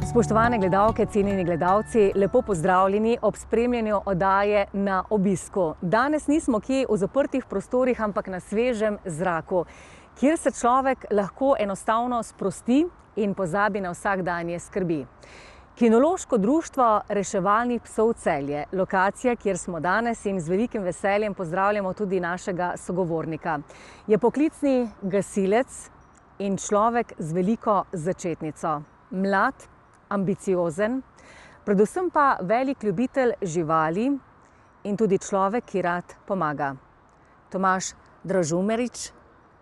Spoštovane gledalke, cenjeni gledalci, lepo pozdravljeni ob spremljanju oddaje Na obisku. Danes nismo kje v zaprtih prostorih, ampak na svežem zraku, kjer se človek lahko enostavno sprosti in pozabi na vsakdanje skrbi. Kinološko društvo reševalnih psov Celje, lokacija, kjer smo danes in z velikim veseljem pozdravljamo tudi našega sogovornika. Je poklicni gasilec in človek z veliko začetnico. Mlad, ambiciozen, predvsem pa velik ljubitelj živali in tudi človek, ki rad pomaga. Tomaž Dražumerič,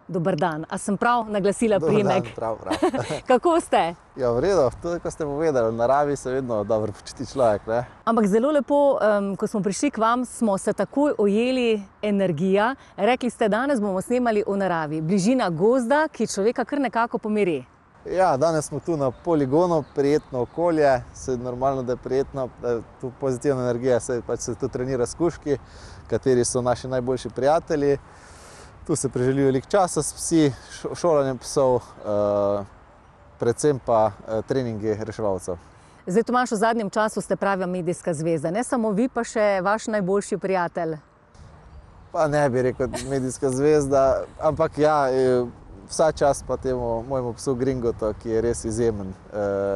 dober dan. A sem prav naglasila priimek? Dober dan, prav. Kako ste? Ja, v redu, tudi ko ste povedali, v naravi se vedno dobro počuti človek, ne? Ampak zelo lepo, ko smo prišli k vam, smo se takoj ujeli energija. Rekli ste, danes bomo snemali v naravi. Bližina gozda, ki človeka kar nekako pomiri. Ja, danes smo tu na poligonu, prijetno okolje, se normalno, da je prijetno, da je tu pozitivna energija, se tu trenira s kužki, kateri so naši najboljši prijatelji. Tu se preželijo veliko časa s psi, šolanjem psov, predvsem pa treningi reševalcev. Zdaj, Tomaž, v zadnjem času ste prava medijska zvezda, ne samo vi, pa še vaš najboljši prijatelj. Pa ne bi rekel medijska zvezda, ampak ja, vsa čast pa temu mojemu psu Gringotu, ki je res izjemen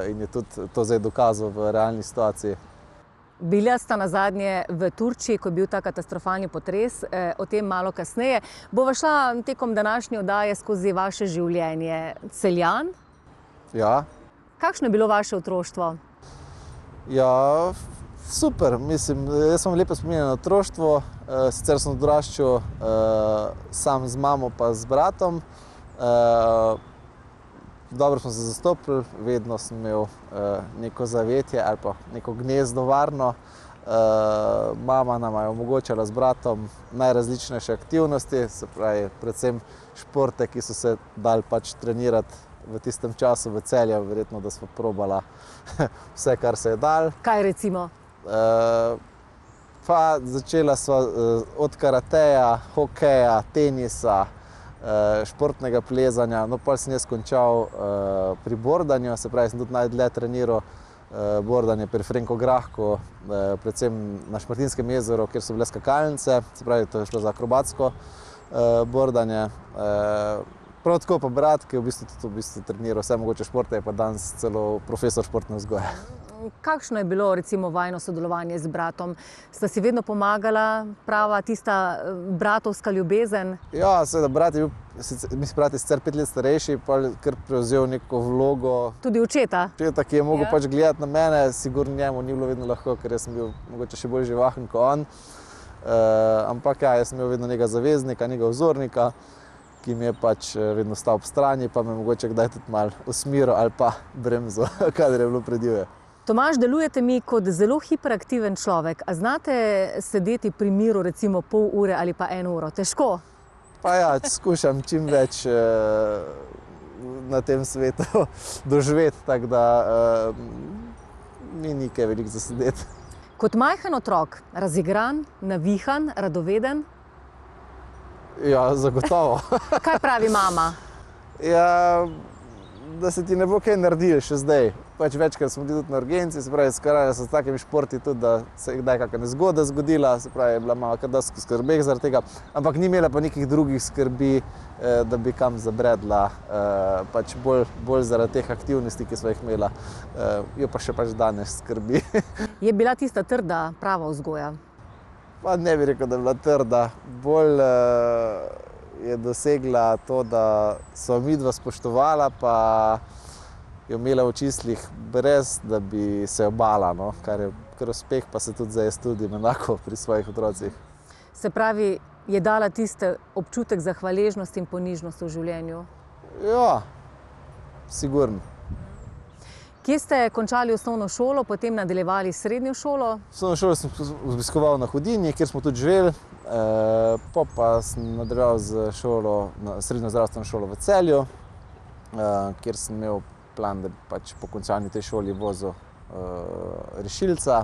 in je tudi to zdaj dokazal v realni situaciji. Bila sta nazadnje v Turčiji, ko je bil ta katastrofalni potres, o tem malo kasneje. Bova šla tekom današnje oddaje skozi vaše življenje. Celjan? Ja. Kakšno je bilo vaše otroštvo? Ja, super. Mislim, jaz sem lepo spominjal na otroštvo. Sicer sem odraščal sam z mamo pa z bratom. Dobro smo se zastopili, vedno sem imel neko zavetje ali pa neko gnezdo varno. Mama nama je omogočala z bratom najrazličnejše aktivnosti, se pravi predvsem športe, ki so se dali pač trenirati v tistem času v Celju, verjetno, da smo probala vse, kar se je dal. Kaj recimo? Pa začela sva od karateja, hokeja, tenisa, športnega plezanja, no pa sem jaz končal pri bordanju, se pravi, sem tudi najdlje treniral bordanje pri Frenku Grahku, predvsem na Šmartinskem jezeru, kjer so bile skakalnice, se pravi, to je šlo za akrobatsko bordanje. Prav tako pa brat, ki je v bistvu treniral vse mogoče športe, je pa danes celo profesor športne vzgoje. Kakšno je bilo recimo vajino sodelovanje z bratom? Sta si vedno pomagala, prava tista bratovska ljubezen? Ja, seveda, brat je bil, brat je sicer 5 let starejši, pa je kar prevzel neko vlogo. Tudi očeta? Očeta, ki je mogel pač gledati na mene, sigurno njemu ni bilo vedno lahko, ker jaz sem bil mogoče še bolj živahen kot on. Ampak ja, jaz sem imel vedno nekega zaveznika, nekega vzornika, ki mi je pač vedno stal ob strani, pa me mogoče kdaj tudi malo usmeril ali pa bremzo, kadar je bilo predivje. Tomaž, delujete mi kot zelo hiperaktiven človek. A znate sedeti pri miru recimo pol ure ali pa 1 uro? Težko? Pa ja, skušam čim več na tem svetu doživeti, tako da mi ni kaj veliko za sedeti. Kot majhen otrok, razigran, navihan, radoveden? Ja, zagotovo. Kaj pravi mama? Ja, da se ti ne bo kaj naredilo še zdaj. Pač večkrat smo bili tudi na urgenci, se pravi, skrajali so s takimi športi tudi, da se je kdaj kakšna nezgoda zgodila, se pravi, je bila mama kar dosti skrbeh zaradi tega, ampak ni imela pa nekih drugih skrbi, da bi kam zabredla, pač bolj zaradi teh aktivnosti, ki smo jih imela, jo pa še pač danes skrbi. Je bila tista trda prava vzgoja? Pa ne bi rekel, da je bila trda, bolj je dosegla to, da so midva spoštovala, pa jo imela v čislih brez, da bi se jo bala, no? Kar uspeh pa se tudi zdaj trudim enako pri svojih otrocih. Se pravi, je dala tiste občutek za hvaležnost in ponižnost v življenju? Ja, sigurno. Kje ste končali osnovno šolo, potem nadaljevali srednjo šolo? Osnovno šolo sem obiskoval na Hudinji, kjer smo tudi živeli, pa sem nadaljeval z srednjo zdravstveno šolo v Celju, kjer sem imel plan, da pač po končani tej šoli vozil rešilca.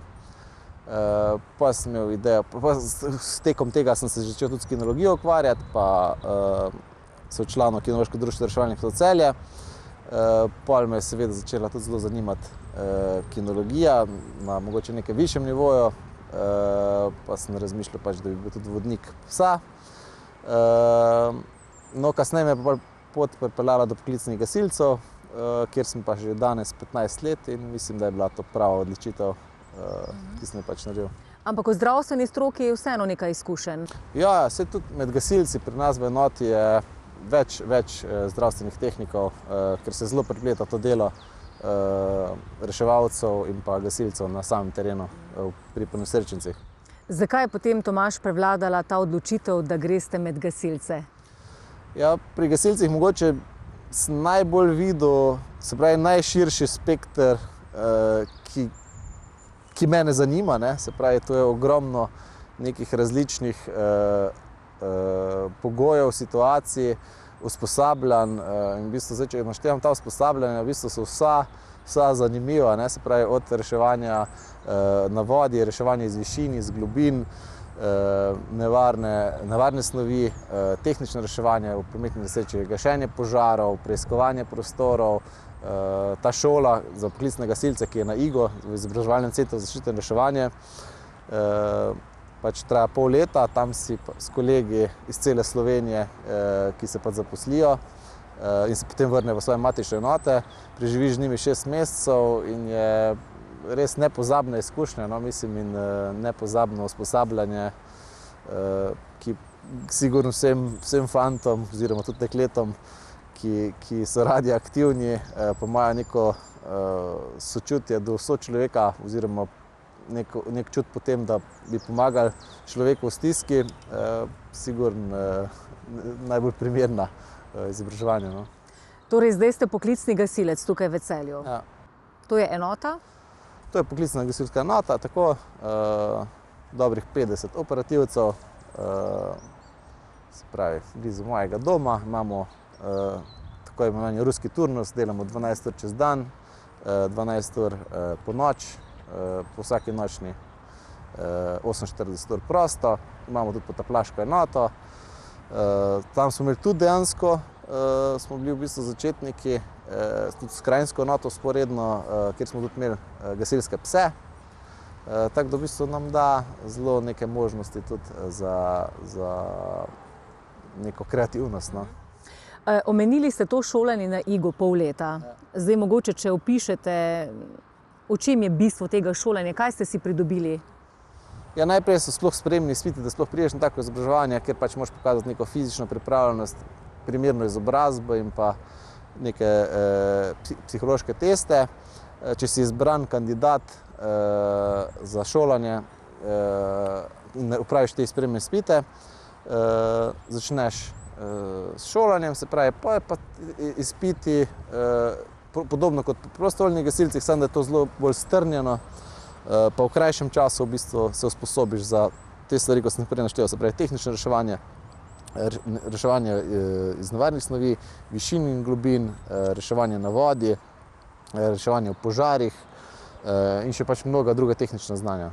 Pa sem imel idejo, s tekom tega sem se začel tudi s kinologijo ukvarjati, pa so članov Kinološkega društva reševalnih psov Celje. Pol me je seveda začela tudi zelo zanimati kinologija na mogoče nekem višjem nivoju, pa sem razmišljal pač, da bi bil tudi vodnik psa. No, kasneje me je pa pot pripeljala do poklicnih gasilcev, kjer sem pa že danes 15 let in mislim, da je bila to prava odločitev, ki sem jo pač naredil. Ampak v zdravstveni stroki je vseeno nekaj izkušenj. Ja, saj tudi med gasilci pri nas v enoti je več zdravstvenih tehnikov, ker se zelo prepleta to delo reševalcev in pa gasilcev na samem terenu pri ponesrečencih. Zakaj je potem, Tomaž, prevladala ta odločitev, da greste med gasilce? Ja, pri gasilcih mogoče sem najbolj videl, se pravi, najširši spekter, ki mene zanima, ne? Se pravi, to je ogromno nekih različnih pogojev, situacij, usposabljanj in v bistvu zdaj, če naštevam ta usposabljanja, v bistvu so vsa zanimiva, ne? Se pravi, od reševanja na vodi, reševanje iz višin, iz globin, nevarne snovi, tehnično reševanje v prometni nesreči, gašenje požarov, preiskovanje prostorov. Ta šola za poklicne gasilce, ki je na IGO, v izobraževalnem centru za zaščito in reševanje, pač traja pol leta, tam si s kolegi iz cele Slovenije, ki se pač zaposlijo in se potem vrnejo v svoje matične enote, preživiš z njimi 6 mesecev in je res nepozabna izkušnja, no, mislim, in nepozabno usposabljanje, ki sigurno vsem fantom oziroma tudi dekletom, ki so radi aktivni, pa imajo neko sočutje do sočloveka oziroma nek čut po tem, da bi pomagali človeku v stiski, sigurno najbolj primerna izobraževanja. No. Torej, zdaj ste poklicni gasilec tukaj v Celju. Ja. To je enota? To je poklicna gasilska enota, tako dobrih 50 operativcev, se pravi, blizu mojega doma. Imamo tako imenovani ruski turnus, delamo 12 ur čez dan, 12 ur po noč, po vsaki nočni 48 ur prosto. Imamo tudi potapljaško enoto. Tam smo imeli tudi dejansko, smo bili v bistvu začetniki, tudi s krajinsko enoto vzporedno, kjer smo tudi imeli gasilske pse. Tako da v bistvu nam da zelo neke možnosti tudi za neko kreativnost. No. Omenili ste to šolanje na IGO pol leta. Zdaj mogoče, če opišete, v čem je bistvo tega šolanja, kaj ste si pridobili? Ja, najprej so sploh sprejemni izpiti, da sploh prideš na tako izobraževanje, ker pač moraš pokazati neko fizično pripravljenost, primerno izobrazbo in pa neke psihološke teste. Če si izbran kandidat za šolanje in upraviš te sprejemne izpite, začneš s šolanjem, se pravi, pa je pa izpiti podobno kot pri prostovoljnih gasilcih, samo da je to zelo bolj strnjeno, pa v krajšem času v bistvu se usposobiš za te stvari, kot sem prej naštel, se pravi tehnično reševanje, reševanje iz nevarnih snovi, višin in globin, reševanje na vodi, reševanje v požarih in še pač mnoga druga tehnična znanja.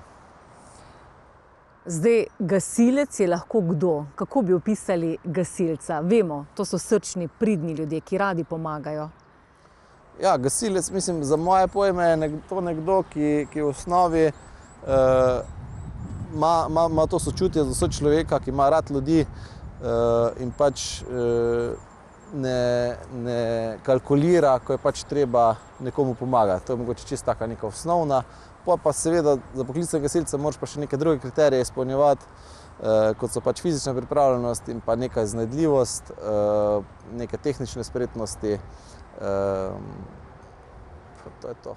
Zdaj, gasilec je lahko kdo? Kako bi opisali gasilca? Vemo, to so srčni, pridni ljudje, ki radi pomagajo. Ja, gasilec, mislim, za moje pojme je to nekdo, ki v osnovi ima to sočutje za sočloveka, ki ima rad ljudi in pač ne kalkulira, ko je pač treba nekomu pomagati. To je mogoče čisto taka neka osnovna. Pa seveda za poklicnega gasilca moraš pa še neke druge kriterije izpolnjevati, kot so pač fizična pripravljenost in pa neka iznajdljivost, neke tehnične spretnosti. To je to.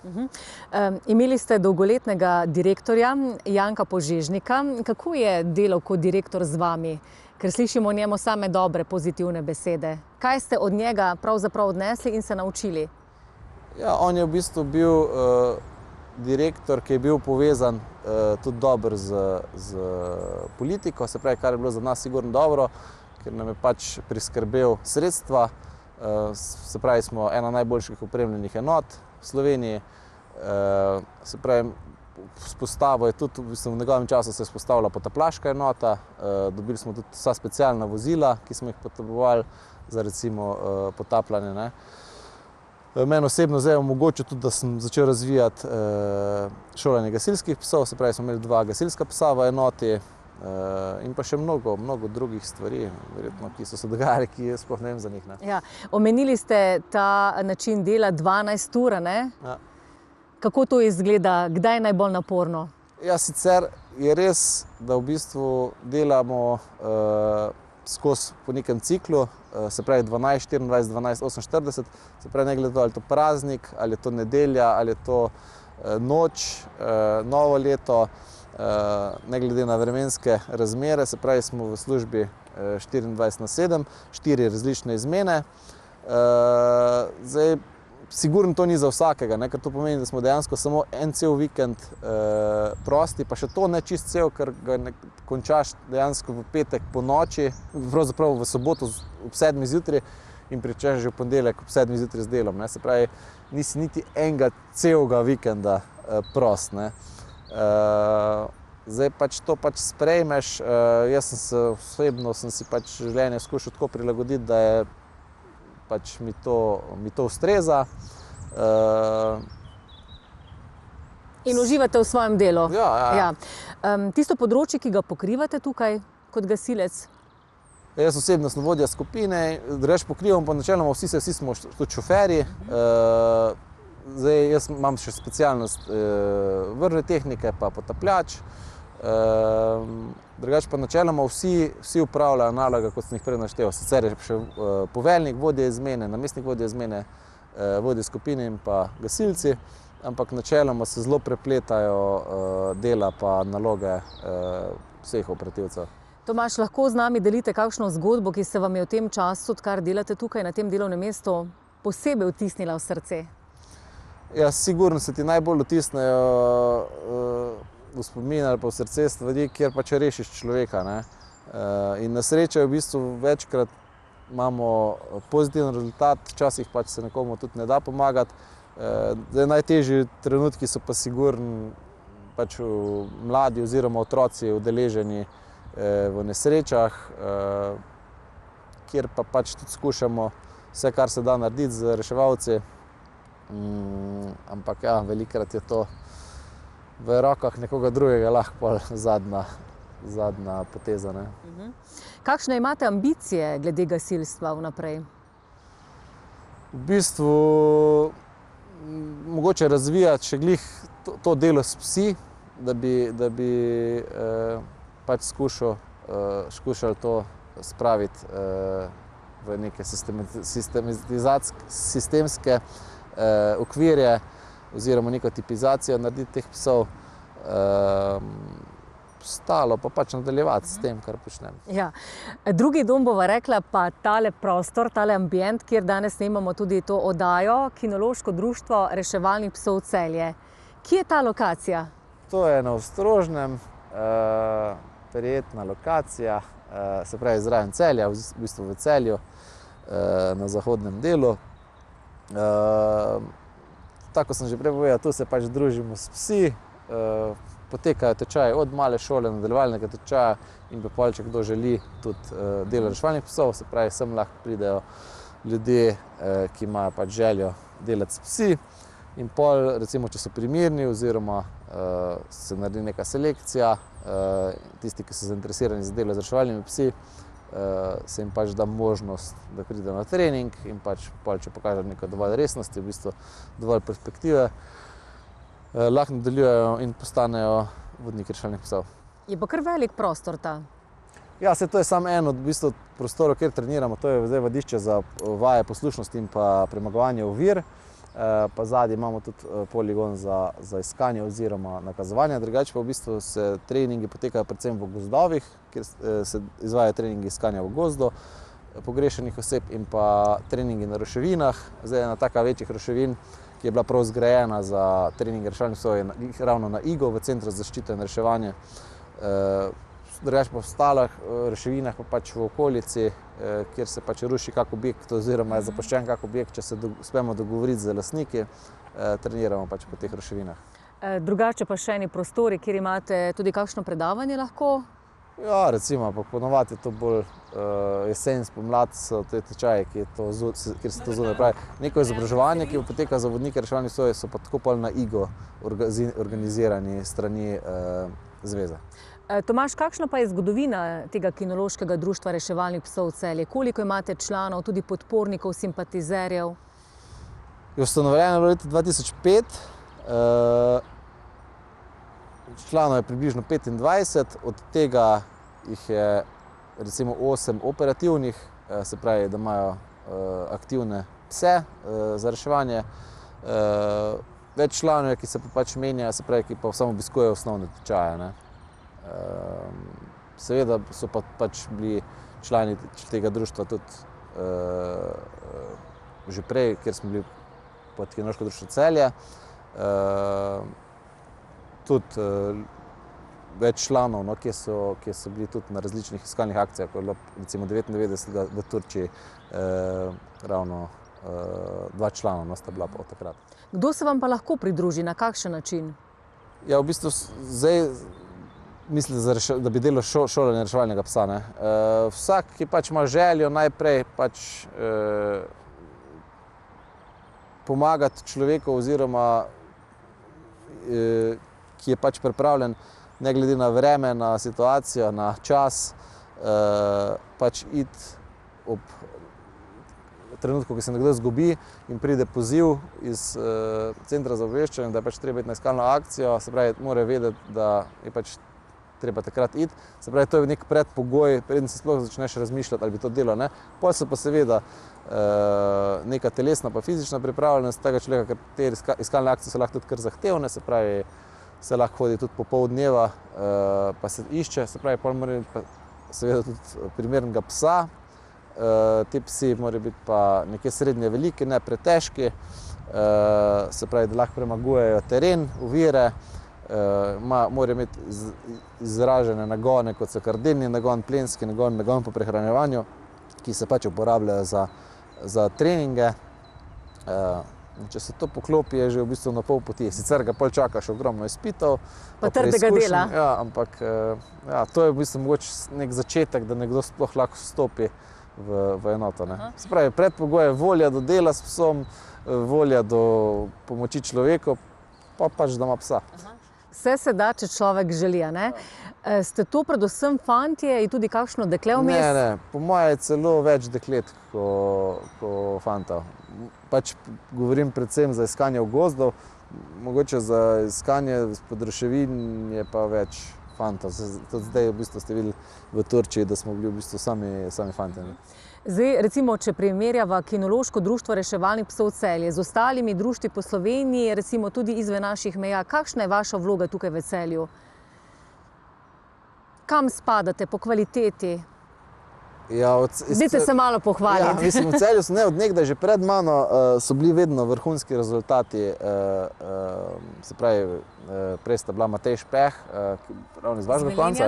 Imeli ste dolgoletnega direktorja Janka Požežnika. Kako je delal kot direktor z vami? Ker slišimo o njemu same dobre, pozitivne besede. Kaj ste od njega pravzaprav odnesli in se naučili? Ja, on je v bistvu bil direktor, ki je bil povezan tudi dobro z politiko, se pravi, kar je bilo za nas sigurno dobro, ker nam je pač priskrbel sredstva. Se pravi, smo ena najboljših opremljenih enot v Sloveniji. Se pravi, vzpostavil je tudi, v njegovem času se je vzpostavila potapljaška enota, dobili smo tudi vsa specialna vozila, ki smo jih potrebovali za recimo potapljanje, ne. Meni osebno zdaj omogočil tudi, da sem začel razvijati šolanje gasilskih psov, se pravi, smo imeli 2 gasilska psa v enoti in pa še mnogo drugih stvari, verjetno, ki so se dogajali, ki jaz sploh ne vem za njih. Ne. Ja, omenili ste ta način dela 12 ur, ne? Ja. Kako to izgleda? Kdaj je najbolj naporno? Ja, sicer je res, da v bistvu delamo skozi po nekem ciklu, se pravi 12, 24, 12, 48, se pravi ne glede ali je to praznik, ali je to nedelja, ali je to noč, novo leto, ne glede na vremenske razmere, se pravi smo v službi 24/7, 4 različne izmene. Zdaj, sigurno to ni za vsakega, ne, ker to pomeni, da smo dejansko samo en cel vikend prosti, pa še to ne čist cel, ker ga končaš dejansko v petek po noči, pravzaprav v soboto ob 7 zjutraj in pričneš že v ponedeljek ob 7 zjutraj z delom. Ne. Se pravi, nisi niti enega celega vikenda prost. Ne. Zdaj pač to pač sprejmeš, jaz osebno sem si pač življenje skušal tako prilagoditi, da je pač mi to ustreza. In uživate v svojem delu. Ja. Tisto področje, ki ga pokrivate tukaj kot gasilec? Jaz osebno sem vodja skupine, drugače pokrivam pa načeloma vsi smo tudi šoferji. Zdaj, jaz imam še specialnost vrne tehnike pa potapljač. Drugače pa načeloma vsi upravljajo naloge, kot sem jih prej naštel. Sicer je še poveljnik, vodja izmene, namestnik vodja izmene, vodja skupine in pa gasilci, ampak načeloma se zelo prepletajo dela pa naloge vseh operativcev. Tomaž, lahko z nami delite kakšno zgodbo, ki se vam je v tem času, odkar delate tukaj na tem delovnem mestu, posebej vtisnila v srce? Ja, sigurno se ti najbolj vtisnejo v spomin ali pa v srce stvari, kjer pač rešiš človeka. Ne? In na srečo je v bistvu večkrat imamo pozitiven rezultat, včasih pač se nekomu tudi ne da pomagati. Najtežji trenutki so pa sigurno pač mladi oziroma otroci udeleženi v nesrečah, kjer pa pač tudi skušamo vse, kar se da narediti z reševalci. Ampak ja, velikokrat je to v rokah nekoga drugega lahko zadnja poteza. Ne. Kakšne imate ambicije glede gasilstva vnaprej? V bistvu mogoče razvijati še glih to delo s psi, da bi pač skušali to spraviti v neke sistemske okvirje oziroma neko tipizacijo narediti teh psov, ostalo pa pač nadaljevati s tem, kar počnem. Ja. Drugi dom bova rekla pa tale prostor, tale ambient, kjer danes snemamo tudi to oddajo, Kinološko društvo reševalnih psov Celje. Kje je ta lokacija? To je na Ostrožnem, prijetna lokacija, se pravi zraven Celja, v bistvu v Celju, na zahodnem delu. Tako sem že prej povedal, tu se pač družimo s psi, potekajo tečaji od male šole, nadaljevalnega tečaja in pa pol, če kdo želi tudi delo reševalnih psov, se pravi, sem lahko pridejo ljudje, ki imajo pač željo delati s psi in pol, recimo, če so primerni oziroma se naredi neka selekcija, tisti, ki so zainteresirani za delo z reševalnimi psi, se jim pač da možnost, da pridejo na trening in pač pol, če pokažejo neko dovolj resnosti, v bistvu dovolj perspektive, lahko nadaljujejo in postanejo vodniki reševalnih psov. Je pa kar velik prostor ta. Ja, to je samo eno od v bistvu prostorov, kjer treniramo, to je zdaj vadišče za vaje poslušnosti in pa premagovanje ovir. Pa zadnji imamo tudi poligon za iskanje oziroma nakazovanje. Drugače pa v bistvu se treningi potekajo predvsem v gozdovih, kjer se izvajajo treningi iskanja v gozdu pogrešenih oseb in pa treningi na ruševinah. Zdaj ena taka večjih ruševin, ki je bila prav zgrajena za trening reševalnih psov, je ravno na Igu, v Centru za zaščito in reševanje. Drugače pa v ostalih ruševinah pa pač v okolici, kjer se pač ruši kak objekt oziroma je zapuščen kak objekt, če se uspemo dogovoriti z lastniki, treniramo pač po teh ruševinah. Drugače pa še eni prostori, kjer imate tudi kakšno predavanje lahko Ja, recimo, ampak ponovadi je to bolj jesen, spomlad so te tečaje, kjer se to zunaj pravi. Neko izobraževanje, ki poteka za vodnike reševalnih psov, so pa tako pol na igo organizirani strani zveze. Tomaž, kakšna pa je zgodovina tega kinološkega društva reševalnih psov Celje? Koliko imate članov, tudi podpornikov, simpatizerjev? Je ustanovljeno v letu 2005, članov je približno 25, od tega jih je recimo 8 operativnih, se pravi, da imajo aktivne pse za reševanje. Več članov je, ki se pa pač menja, se pravi, ki pa samo obiskujejo osnovne tečaje. Seveda so pa pač bili člani tega društva tudi že prej, ker smo bili pod Kinološko društvo Celje. Tudi več članov, ki so bili tudi na različnih iskalnih akcijah, ko je bilo recimo 99 v Turčiji ravno 2 člana sta bila pa od takrat. Kdo se vam pa lahko pridruži, na kakšen način? Ja, v bistvu zdaj mislim, da bi delal šolanje reševalnega psa. Vsak, ki pač ima željo najprej pač pomagati človeku oziroma ki je pač pripravljen, ne glede na vreme, na situacijo, na čas, pač iti ob trenutku, ko se nekdo izgubi in pride poziv iz centra za obveščanje, da je pač treba iti na iskalno akcijo, se pravi, mora vedeti, da je pač treba takrat iti. Se pravi, to je nek predpogoj, preden se sploh začneš razmišljati, ali bi to delal. Potem so pa seveda neka telesna pa fizična pripravljenost tega človeka, ker te iskalne akcije so lahko tudi kar zahtevne, se pravi, se lahko hodi tudi po pol dneva, pa se išče, se pravi, potem mora biti pa seveda tudi primernega psa. Ti psi morajo biti pa nekje srednje veliki, ne pretežki, se pravi, da lahko premagujejo teren, ovire, morajo imeti izražene nagone, kot so kardelni nagon, plenski nagon, nagon po prehranjevanju, ki se pač uporabljajo za treninge. Če se to poklopi, je že v bistvu na pol poti. Sicer ga pol čakaš ogromno izpitov. Pa trdega dela. Ja, ampak to je v bistvu mogoče nek začetek, da nekdo sploh lahko vstopi v enoto. Se pravi, predpogoj je volja do dela s psom, volja do pomoči človeku, pa pač da ima psa. Vse se da, če človek želi, ne? Ste to predvsem fantje in tudi kakšno dekle vmes? Ne, po moje je celo več deklet kot fantov. Pač govorim predvsem za iskanje v gozdu, mogoče za iskanje izpod ruševin je pa več fantov. Tudi zdaj v bistvu ste videli v Turčiji, da smo bili v bistvu sami fantje. Zdaj, recimo, če primerjava Kinološko društvo reševalnih psov Celje z ostalimi društvi po Sloveniji, recimo tudi izven naših meja, kakšna je vaša vloga tukaj v Celju? Kam spadate po kvaliteti? Dajte se malo pohvaliti. Ja, mislim, v Celju so od nekdaj, že pred mano, so bili vedno vrhunski rezultati. Se pravi, prej sta bila Matej Špeh, ravno iz vašega konca,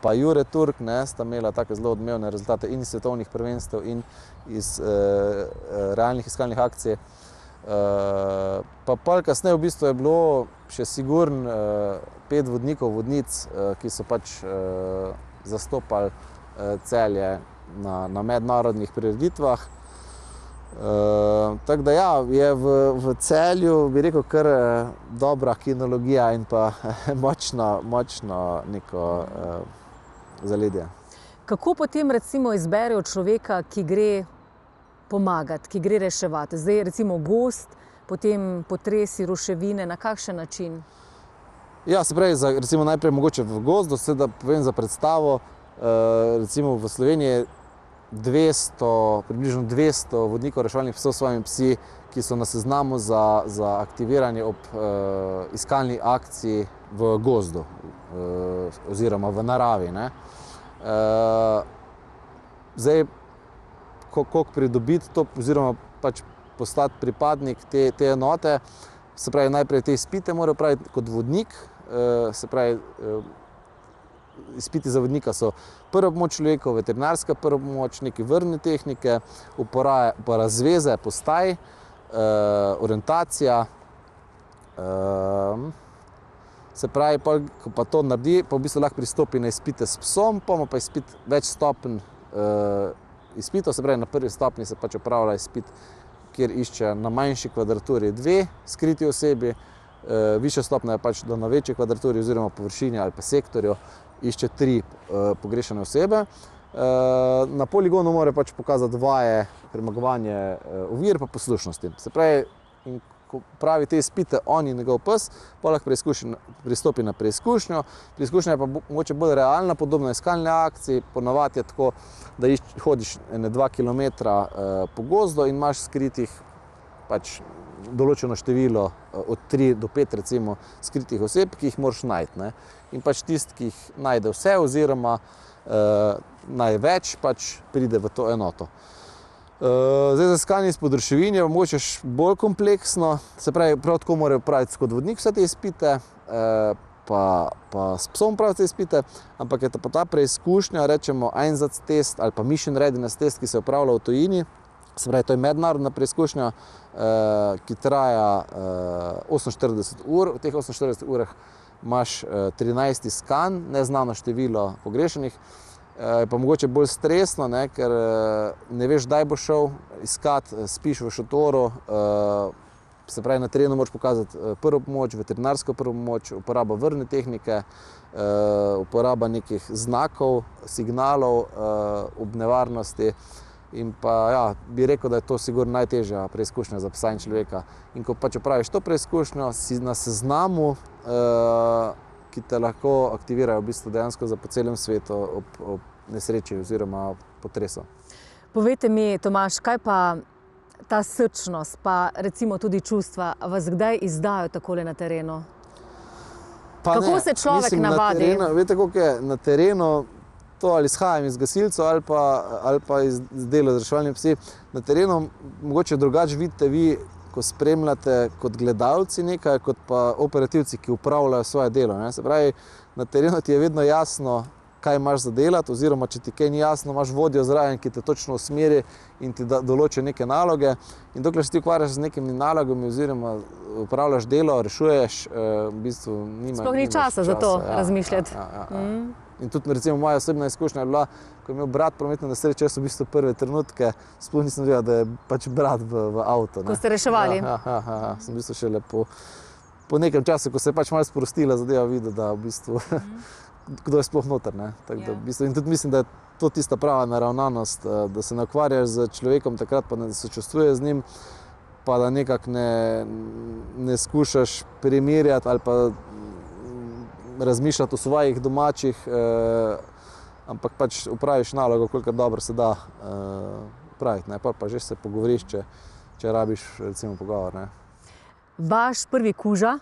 pa Jure Turk, sta imela take zelo odmevne rezultate in iz svetovnih prvenstev in iz realnih iskalnih akcij. Pa pol kasneje v bistvu je bilo še sigurno 5 vodnikov, vodnic, ki so pač zastopali Celje na mednarodnih prireditvah. Tako da ja, je v Celju, bi rekel, kar dobra kinologija in pa močno neko zaledje. Kako potem recimo izberejo človeka, ki gre pomagati, ki gre reševati? Zdaj recimo gozd, potem potresi, ruševine, na kakšen način? Ja, se pravi, recimo najprej mogoče v gozdu, da povem za predstavo, recimo v Sloveniji približno 200 vodnikov reševalnih psov s svojimi psi, ki so na seznamu za aktiviranje ob iskalni akciji v gozdu oziroma v naravi. Zdaj, kako pridobiti to oziroma pač postati pripadnik te enote, se pravi, najprej te izpite mora opraviti kot vodnik, se pravi, izpiti za vodnika so prva pomoč človeku, veterinarska prva pomoč, neke vrvne tehnike, uporaba zveze, postaj, orientacija, Se pravi, ko pa to naredi, pa v bistvu lahko pristopi na izpite s psom, pa ima pa izpit več stopenj izpitov, se pravi, na prvi stopnji se pač opravlja izpit, kjer išče na manjši kvadraturi 2 skriti osebi, višja stopnja je pač, da na večji kvadraturi oziroma površini ali pa sektorju išče 3 pogrešane osebe. Na poligonu mora pač pokazati vaje, premagovanje ovir pa poslušnosti. Se pravi, ko pravi te izpite on in njegov pes, pa lahko pristopi na preizkušnjo. Preizkušnja je pa mogoče bolj realna, podobno iskalni akciji. Ponavadi je tako, da hodiš 2 kilometra po gozdu in imaš skritih pač določeno število od 3 do 5 recimo skritih oseb, ki jih moraš najti, ne. In pač tisti, ki jih najde vse oziroma največ, pač pride v to enoto. Zdaj, za iskanje izpod ruševin je mogoče bolj kompleksno, se pravi, prav tako mora praviti kot vodnik vse te izpite, pa s psom praviti te izpite, ampak je pa ta preizkušnja, rečemo Einsatztest ali pa Mission Readiness test, ki se opravlja v tujini. Se pravi, to je mednarodna preizkušnja, ki traja 48 ur. V teh 48 urah imaš 13 iskanj, neznano število pogrešenih. Je pa mogoče bolj stresno, ne, ker ne veš, kdaj boš šel iskat, spiš v šotoru, se pravi, na terenu moraš pokazati prvo pomoč, veterinarsko prvo pomoč, uporaba vrvne tehnike, uporaba nekih znakov, signalov ob nevarnosti. In pa ja, bi rekel, da je to sigurno najtežja preizkušnja za psa in človeka. In ko pač opraviš to preizkušnjo, si na seznamu, ki te lahko aktivirajo v bistvu dejansko za po celem svetu ob nesreči oziroma potresu. Povejte mi, Tomaž, kaj pa ta srčnost, pa recimo tudi čustva, vas kdaj izdajo takole na terenu? Kako se človek navadi? Veste, kako je na terenu, to ali izhajam iz gasilcev ali pa iz dela z reševalnimi psi, na terenu mogoče drugače vidite vi, ko spremljate kot gledalci nekaj, kot pa operativci, ki upravljajo svoje delo, ne. Se pravi, na terenu ti je vedno jasno, kaj imaš za delati, oziroma če ti kaj ni jasno, imaš vodjo zraven, ki te točno usmeri in ti določi neke naloge. In dokler se ti ukvarjaš z nekimi nalogami oziroma upravljaš delo, rešuješ, v bistvu sploh ni časa za to razmišljati. In tudi recimo moja osebna izkušnja je bila, ko je imel brat prometne nesreče, jaz v bistvu prve trenutke sploh nisem vedel, da je pač brat v avtu. Ko ste reševali? Ja, sem v bistvu šele po nekem času, ko se je pač malo sprostila zadeva, videl, da v bistvu kdo je sploh noter, ne. Tako da v bistvu, in tudi mislim, da je to tista prava naravnanost, da se ne ukvarjaš z človekom takrat, pa da se sočustvuješ z njim, pa da nekako ne skušaš primerjati ali pa razmišljati o svojih domačih, ampak pač upraviš nalogo, kolikor dobro se da upraviti, ne, pa že se pogovoriš, če rabiš recimo pogovor, ne. Vaš prvi kuža?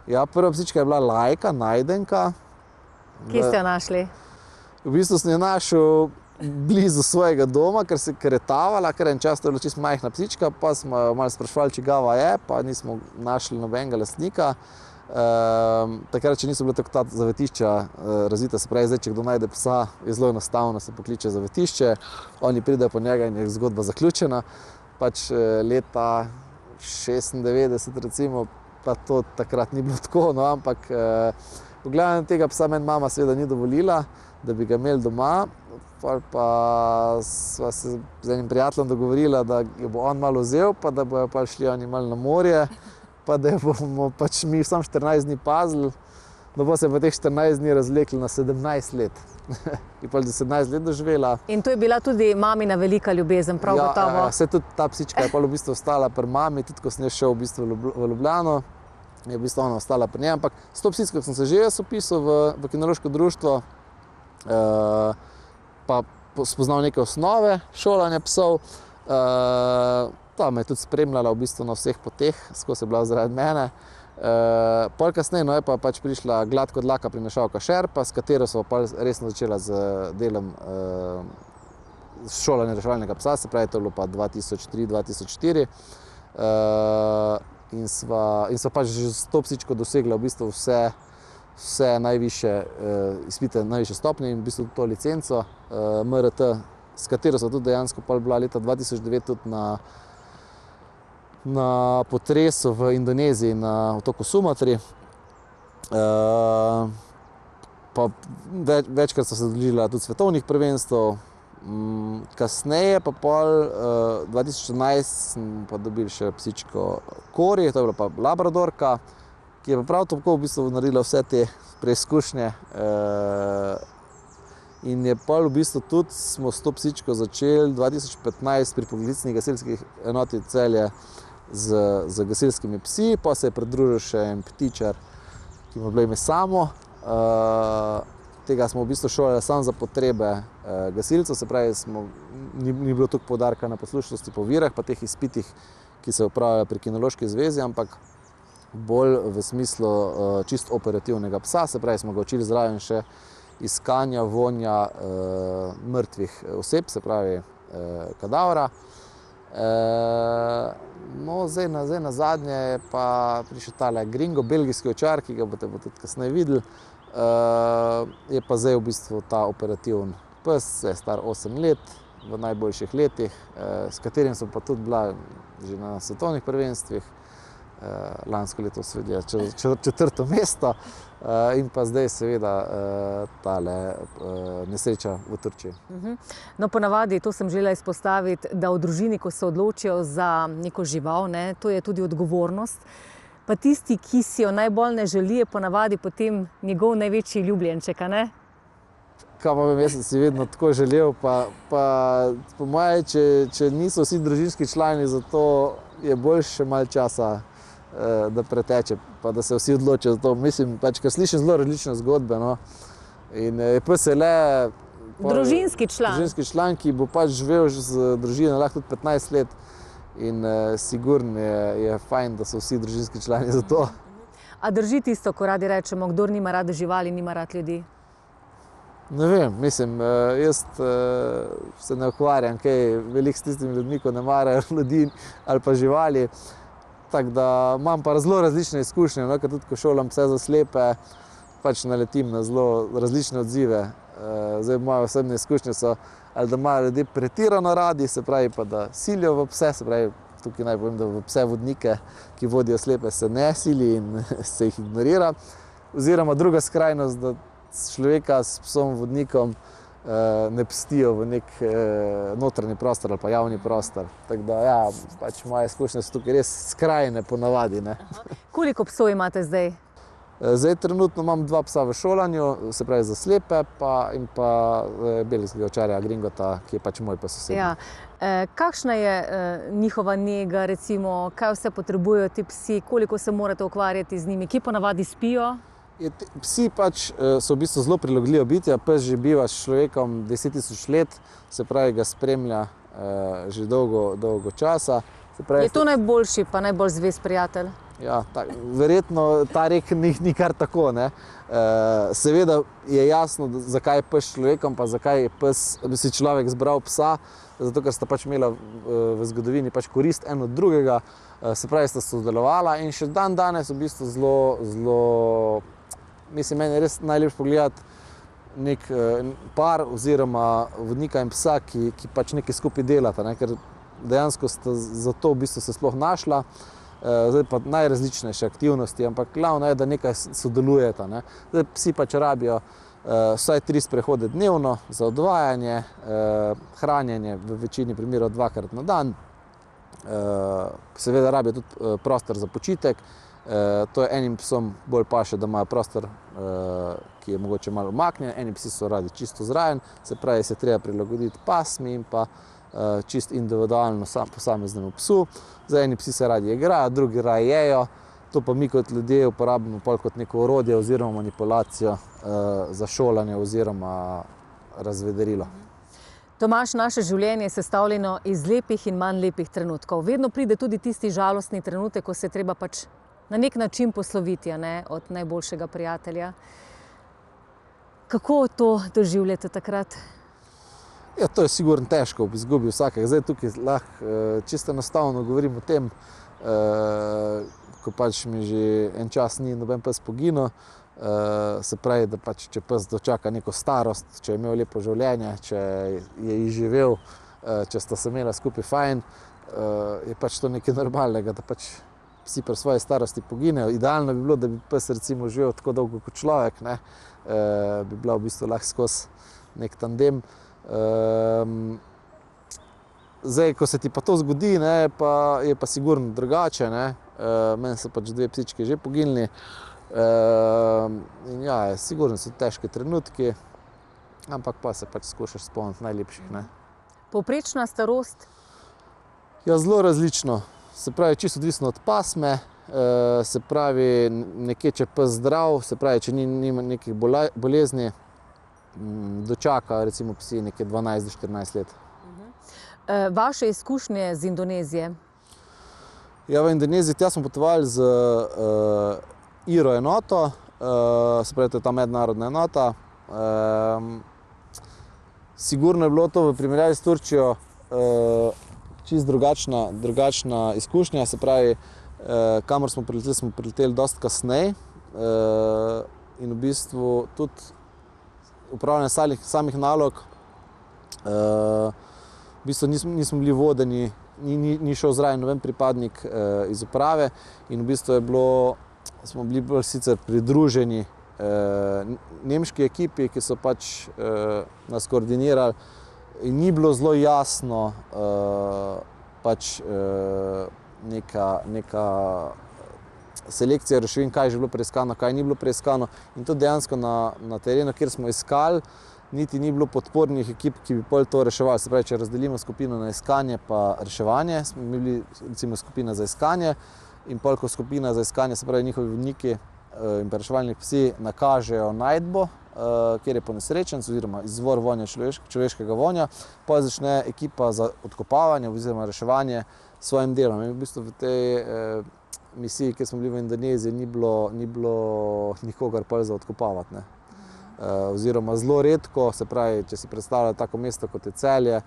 Ja, prva psička je bila Lajka, najdenka. Kje ste jo našli? V bistvu sem jo našel blizu svojega doma, ker je tavala, ker en čas to je bila čisto majhna psička, pa smo jo malo spraševali, čigava je, pa nismo našli nobenega lastnika. Takrat, če niso bile tako ta zavetišča razvita, se pravi, zdaj, če kdo najde psa, je zelo enostavno, se pokliče zavetišče, oni pridejo po njega in je zgodba zaključena. Pač leta 96 recimo, pa to takrat ni bilo tako, no, ampak v glavnem tega psa meni mama seveda ni dovolila, da bi ga imeli doma, pa sva se z enim prijateljem dogovorila, da jo bo on malo vzel, pa da bojo pa šli oni malo na morje, pa da jo bomo pač mi samo 14 dni pazili, no pa se je pa teh 14 dni razvlekli na 17 let. In pa 17 let doživela. In to je bila tudi mamina velika ljubezen, prav gotovo. Ja, se tudi ta psička je pa v bistvu ostala pri mami, tudi ko sem jaz šel v bistvu v Ljubljano, je v bistvu ona ostala pri njej, ampak s to psičko sem se že jaz vpisal v kinološko društvo, pa spoznal neke osnove šolanja psov. Ta me je tudi spremljala v bistvu na vseh poteh, skozi je bila zaradi mene. Pol kasneje je pa pač prišla gladko dlaka prinašalka Šerpa, s katero sva pa resno začela z delom šolanja reševalnega psa, se pravi, to je bilo pa 2003-2004. In sva pač že s to psičko dosegla v bistvu vse najvišje izpite, najvišje stopnje in v bistvu to licenco MRT, s katero sva tudi dejansko pol bila leta 2009 tudi na potresu v Indoneziji, na otoku Sumatri. Pa večkrat so se udeležila tudi svetovnih prvenstev. Kasneje, pa pol 2011 smo pa dobili še psičko Kori, to je bila pa labradorka, ki je pa prav tako v bistvu naredila vse te preizkušnje. In je pol v bistvu tudi smo s to psičko začeli 2015 pri poklicni gasilski enoti Celje z gasilskimi psi, pa se je pridružil še en ptičar, ki mu je bilo ime Samo. Tega smo v bistvu šolali samo za potrebe gasilcev, se pravi, ni bilo toliko poudarka na poslušnosti po virah, pa teh izpitih, ki se opravljajo pri Kinološki zvezi, ampak bolj v smislu čisto operativnega psa, se pravi, smo ga učili zraven še iskanja vonja mrtvih oseb, se pravi kadavra. No, zdaj na zadnje je pa prišel tale Gringo, belgijski ovčar, ki ga boste tudi kasneje videli. Je pa zdaj v bistvu ta operativen pes, je star 8 let, v najboljših letih, s katerim sem pa tudi bila že na svetovnih prvenstvih. Lansko leto osvojila 4. mesto in pa zdaj seveda tale nesreča v Turčiji. No, ponavadi, to sem želela izpostaviti, da v družini, ko se odločijo za neko žival, to je tudi odgovornost. Pa tisti, ki si jo najbolj ne želi, je ponavadi potem njegov največji ljubljenček, a ne? Kaj pa vem, jaz sem si vedno tako želel, pa po moje, če niso vsi družinski člani, zato je boljše malo časa, da preteče, pa da se vsi odločijo za to. Mislim, pač, ker slišim zelo različne zgodbe, no. In pes je le družinski član, ki bo pač živel z družino lahko tudi 15 let. In sigurno je fajn, da so vsi družinski člani za to. A drži tisto, ko radi rečemo, kdor nima rad živali, nima rad ljudi? Ne vem, mislim, jaz se ne ukvarjam kaj veliko s tistimi ljudmi, ko ne marajo ljudi ali pa živali. Tako da imam pa zelo različne izkušnje, no, ker tudi ko šolam pse za slepe, pač naletim na zelo različne odzive. Zdaj moje osebne izkušnje so, ali da imajo ljudje pretirano radi, se pravi pa da silijo v pse, se pravi tukaj naj povem, da v pse vodnike, ki vodijo slepe, se ne sili in se jih ignorira. Oziroma druga skrajnost, da človeka s psom vodnikom ne pustijo v nek notranji prostor ali pa javni prostor. Tako da ja, pač moje izkušnje so tukaj res skrajne ponavadi, ne. Koliko psov imate zdaj? Zdaj trenutno imam 2 psa v šolanju, se pravi za slepe in pa belgijskega ovčarja Gringota, ki je pač moj pes osebni. Ja. Kakšna je njihova nega, recimo, kaj vse potrebujejo ti psi, koliko se morate ukvarjati z njimi, kje ponavadi spijo? Psi pač so v bistvu zelo prilagodljiva bitja, pes že biva s človekom 10.000 let, se pravi ga spremlja že dolgo časa. Je to najboljši pa najbolj zvest prijatelj? Ja, verjetno ta rek ni kar tako, ne. Seveda je jasno, zakaj je pes človekom, pa zakaj je si človek zbral psa, zato ker sta pač imela v zgodovini pač korist en od drugega, se pravi sta sodelovala in še danes v bistvu zelo, mislim, meni je res najlepše pogledati nek par oziroma vodnika in psa, ki pač nekaj skupaj delata, ne, ker dejansko sta zato v bistvu se sploh našla. Zdaj pa najrazličnejše aktivnosti, ampak glavno je, da nekaj sodelujeta, ne. Zdaj psi pač rabijo vsaj 3 sprehode dnevno za odvajanje, hranjenje v večini primerov 2-krat na dan. Seveda rabijo tudi prostor za počitek. To je enim psom bolj paše, da imajo prostor, ki je mogoče malo umaknjen, eni psi so radi čisto zraven, se pravi, se treba prilagoditi pasmi in pa čisto individualno posameznemu psu. Zdaj eni psi se radi igrajo, drugi raje jejo, to pa mi kot ljudje uporabimo pol kot neko orodje oziroma manipulacijo za šolanje oziroma razvederilo. Tomaž, naše življenje je sestavljeno iz lepih in manj lepih trenutkov. Vedno pride tudi tisti žalostni trenutek, ko se treba pač na nek način posloviti, ne, od najboljšega prijatelja. Kako to doživljate takrat? Ja, to je sigurno težko ob izgubi vsakega. Zdaj tukaj lahko čisto enostavno govorim o tem, ko pač mi že en čas ni noben pes poginil. Se pravi, da pač če pes dočaka neko starost, če je imel lepo življenje, če je izživel, če sta se imela skupaj fajn, je pač to nekaj normalnega, da pač psi pri svoji starosti poginejo. Idealno bi bilo, da bi pes recimo živel tako dolgo kot človek, ne? Bi bila v bistvu lahko skozi nek tandem. Zdaj, ko se ti pa to zgodi, ne, je pa sigurno drugače, ne? Meni so pač 2 psički že poginili. In ja, sigurno so težki trenutki, ampak pa se pač skušaš spomniti najlepših, ne? Povprečna starost? Ja, zelo različno. Se pravi, čisto odvisno od pasme, se pravi, nekje, če pes zdrav, se pravi, če nima nekih bolezni, dočaka recimo psi nekje 12 do 14 let. Vaše izkušnje z Indonezije? Ja, v Indoneziji tja smo potovali z IRO enoto, se pravi, to je ta mednarodna enota. Sigurno je bilo to v primerjavi s Turčijo čisto drugačna izkušnja, se pravi, kamor smo prileteli dosti kasneje in v bistvu tudi upravljanje samih nalog, v bistvu nismo bili vodeni, ni šel zraven noben pripadnik iz uprave in v bistvu smo bili bolj sicer pridruženi nemški ekipi, ki so pač nas koordinirali in ni bilo zelo jasno pač neka selekcija ruševin, kaj je že bilo preiskano, kaj ni bilo preiskano. In to dejansko na terenu, kjer smo iskali, niti ni bilo podpornih ekip, ki bi pol to reševali. Se pravi, če razdelimo skupino na iskanje pa reševanje, smo bili recimo skupina za iskanje in pol, ko skupina za iskanje, se pravi njihovi vodniki in pa reševalni psi nakažejo najdbo, kjer je ponesrečenec oziroma izvor vonja človeškega vonja, pa začne ekipa za odkopavanje oziroma reševanje s svojim delom. In v bistvu v tej misiji, kjer smo bili v Indoneziji, ni bilo nikogar pol za odkopavati, ne. Oziroma zelo redko, se pravi, če si predstavljajo tako mesto kot je Celje,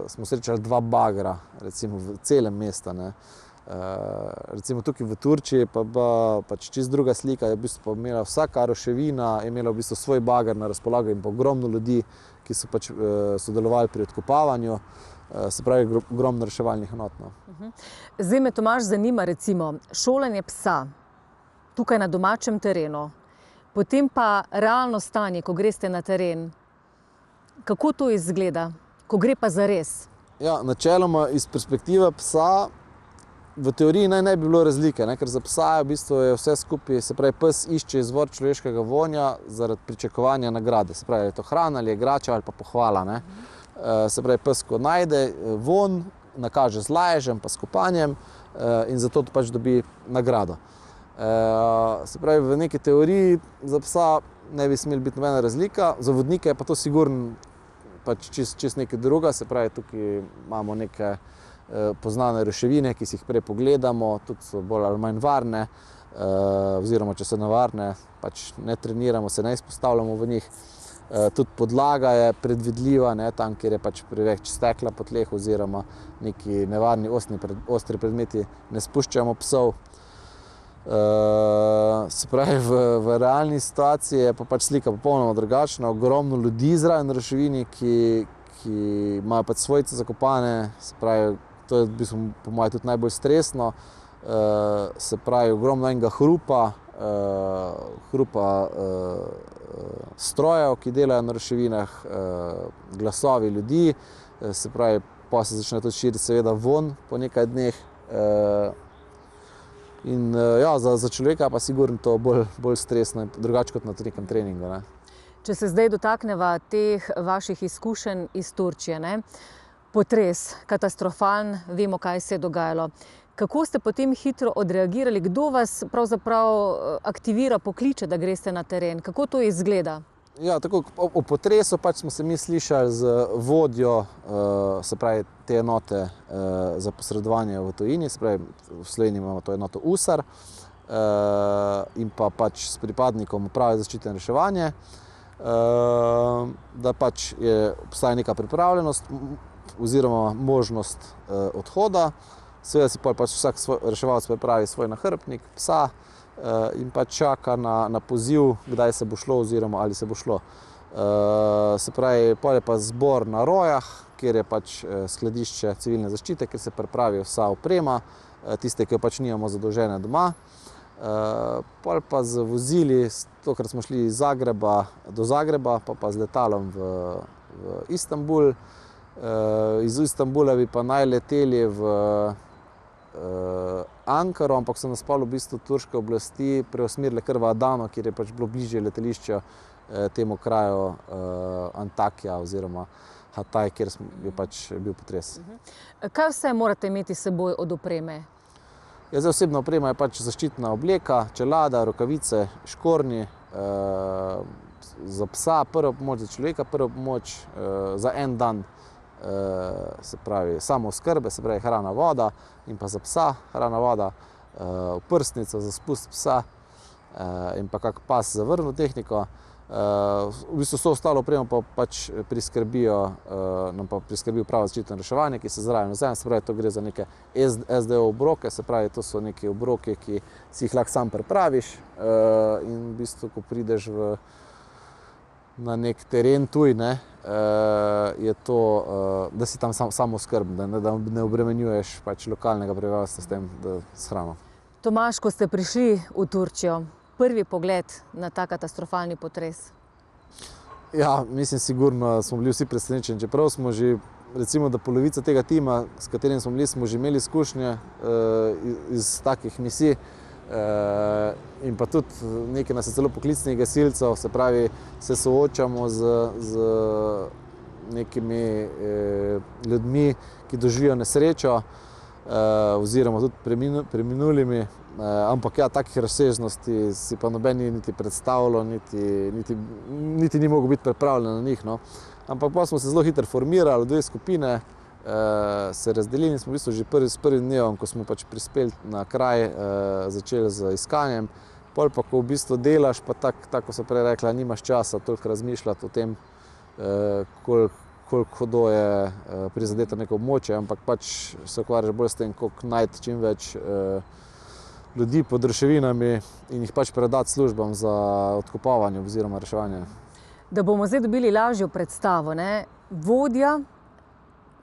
smo srečali 2 bagra, recimo v celem mestu, ne. Recimo tukaj v Turčiji pa pač čisto druga slika, je v bistvu pa imela vsaka ruševina, je imela v bistvu svoj bager na razpolago in pa ogromno ljudi, ki so pač sodelovali pri odkopavanju, se pravi ogromno reševalnih enot, no. Zdaj me, Tomaž, zanima recimo šolanje psa tukaj na domačem terenu, potem pa realno stanje, ko greste na teren. Kako to izgleda, ko gre pa zares? Ja, načeloma iz perspektive psa v teoriji naj bi bilo razlike, ne? Ker za psa v bistvu je vse skupaj, se pravi, pes išče izvor človeškega vonja zaradi pričakovanja nagrade. Se pravi, je to hrana ali igrača ali pa pohvala, ne? Se pravi, pes, ko najde vonj, nakaže z laježem pa s kopanjem in zato pač dobi nagrado. Se pravi, v neki teoriji za psa ne bi smeli biti nobena razlika, za vodnike je pa to sigurno pač čist nekaj druga, se pravi, tukaj imamo neke poznane ruševine, ki si jih prej pogledamo, tudi so bolj ali manj varne, oziroma če so nevarne, pač ne treniramo, se ne izpostavljamo v njih. Tudi podlaga je predvidljiva, ne, tam, kjer je pač preveč stekla po tleh oziroma neki nevarni ostri predmeti, ne spuščamo psov. Se pravi, v realni situaciji je pa pač slika popolnoma drugačna, ogromno ljudi zraven na ruševini, ki imajo pač svojce zakopane, se pravi, to je v bistvu po mojem tudi najbolj stresno, se pravi, ogromno enega hrupa strojev, ki delajo na ruševinah, glasovi ljudi, se pravi, pa se začne tudi širiti seveda vonj po nekaj dneh. In ja, za človeka pa sigurno to bolj stresno in drugače kot na nekem treningu, ne. Če se zdaj dotakneva teh vaših izkušenj iz Turčije, ne? Potres, katastrofalen, vemo, kaj se je dogajalo. Kako ste potem hitro odreagirali? Kdo vas pravzaprav aktivira, pokliče, da greste na teren? Kako to izgleda? Ja, tako o potresu pač smo se mi slišali z vodjo, se pravi, te enote za posredovanje v tujini, se pravi, v Sloveniji imamo to enoto USAR, in pa pač s pripadnikom uprave zaščite in reševanje, da pač obstaja neka pripravljenost oziroma možnost odhoda. Seveda si pač vsak reševalec pripravi svoj nahrbtnik psa in pač čaka na poziv, kdaj se bo šlo oziroma ali se bo šlo. Se pravi, pol je pa zbor na Rojah, kjer je pač skladišče civilne zaščite, kjer se pripravi vsa oprema, tiste, ki pač nimamo zadolžene doma. Pol pa z vozili, tokrat smo šli iz Zagreba do Zagreba, pa z letalom v Istanbul. Iz Istanbula bi pa naj leteli v Ankaro, ampak so nas v bistvu turške oblasti preusmerile kar v Adano, kjer je pač bilo bližje letališče temu kraju Antakya oziroma Hatay, kjer je pač bil potres. Kaj vse morate imeti s seboj od opreme? Zdaj osebna oprema je pač zaščitna obleka, čelada, rokavice, škornji, za psa prva pomoč, za človeka prva pomoč, za en dan, se pravi samooskrbe, se pravi hrana, voda, in pa za psa hrana, voda, oprsnica za spust psa in pa kak pas za vrvno tehniko. V bistvu so ostalo opremo pa pač nam pa priskrbi Uprava za zaščito in reševanje, ki se zraven vzame, se pravi, to gre za neke SDO obroke, se pravi, to so neki obroke, ki si jih lahko sam pripraviš in v bistvu, ko prideš na nek teren tuj, je to, da si tam samooskrben, da ne obremenjuješ pač lokalnega prebivalstva s tem, s hrano. Tomaž, ko ste prišli v Turčijo, prvi pogled na ta katastrofalni potres? Ja, mislim, sigurno smo bili vsi presenečeni, čeprav smo že, recimo, da polovica tega tima, s katerim smo bili, smo že imeli izkušnje iz takih misij in pa tudi nekaj nas je celo poklicnih gasilcev, se pravi, se soočamo z nekimi ljudmi, ki doživijo nesrečo oziroma tudi preminulimi. Ampak ja, takih razsežnosti si pa noben ni niti predstavljal, niti ni mogel biti pripravljen na njih. Ampak pa smo se zelo hitro formirali v dve skupine, se razdelili in smo v bistvu že s prvim dnevom, ko smo pač prispeli na kraj, začeli z iskanjem. Pol pa, ko v bistvu delaš, pa tako so prej rekla, nimaš časa toliko razmišljati o tem, koliko hudo je prizadeto neko območje, ampak pač se ukvarjaš bolj s tem, kako najti čim več ljudi pod ruševinami in jih pač predati službam za odkopavanje oziroma reševanje. Da bomo zdaj dobili lažjo predstavo, vodja,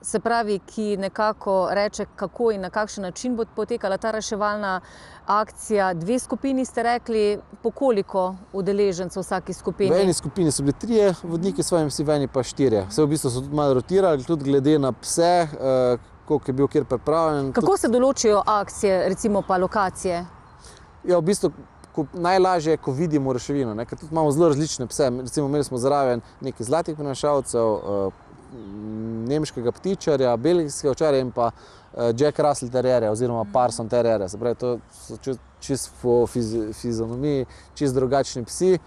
se pravi, ki nekako reče, kako in na kakšen način bo potekala ta reševalna akcija. Dve skupini ste rekli, po koliko udeležencev v vsaki skupini? V eni skupini so bili 3 vodniki, svojim si v eni pa 4. Vse v bistvu so tudi malo rotirali, tudi glede na pse, koliko je bil kjer pripravljen. Kako se določijo akcije, recimo pa lokacije? Ja, v bistvu najlažje je, ko vidimo ruševino, ker tudi imamo zelo različne pse. Recimo imeli smo zraven nekaj zlatih prinašalcev, nemškega ptičarja, belgijskega ovčarja in pa Jack Russell terrierja oziroma Parson terrierja. Se pravi, to so čisto po fizionomiji, čisto drugačni psi.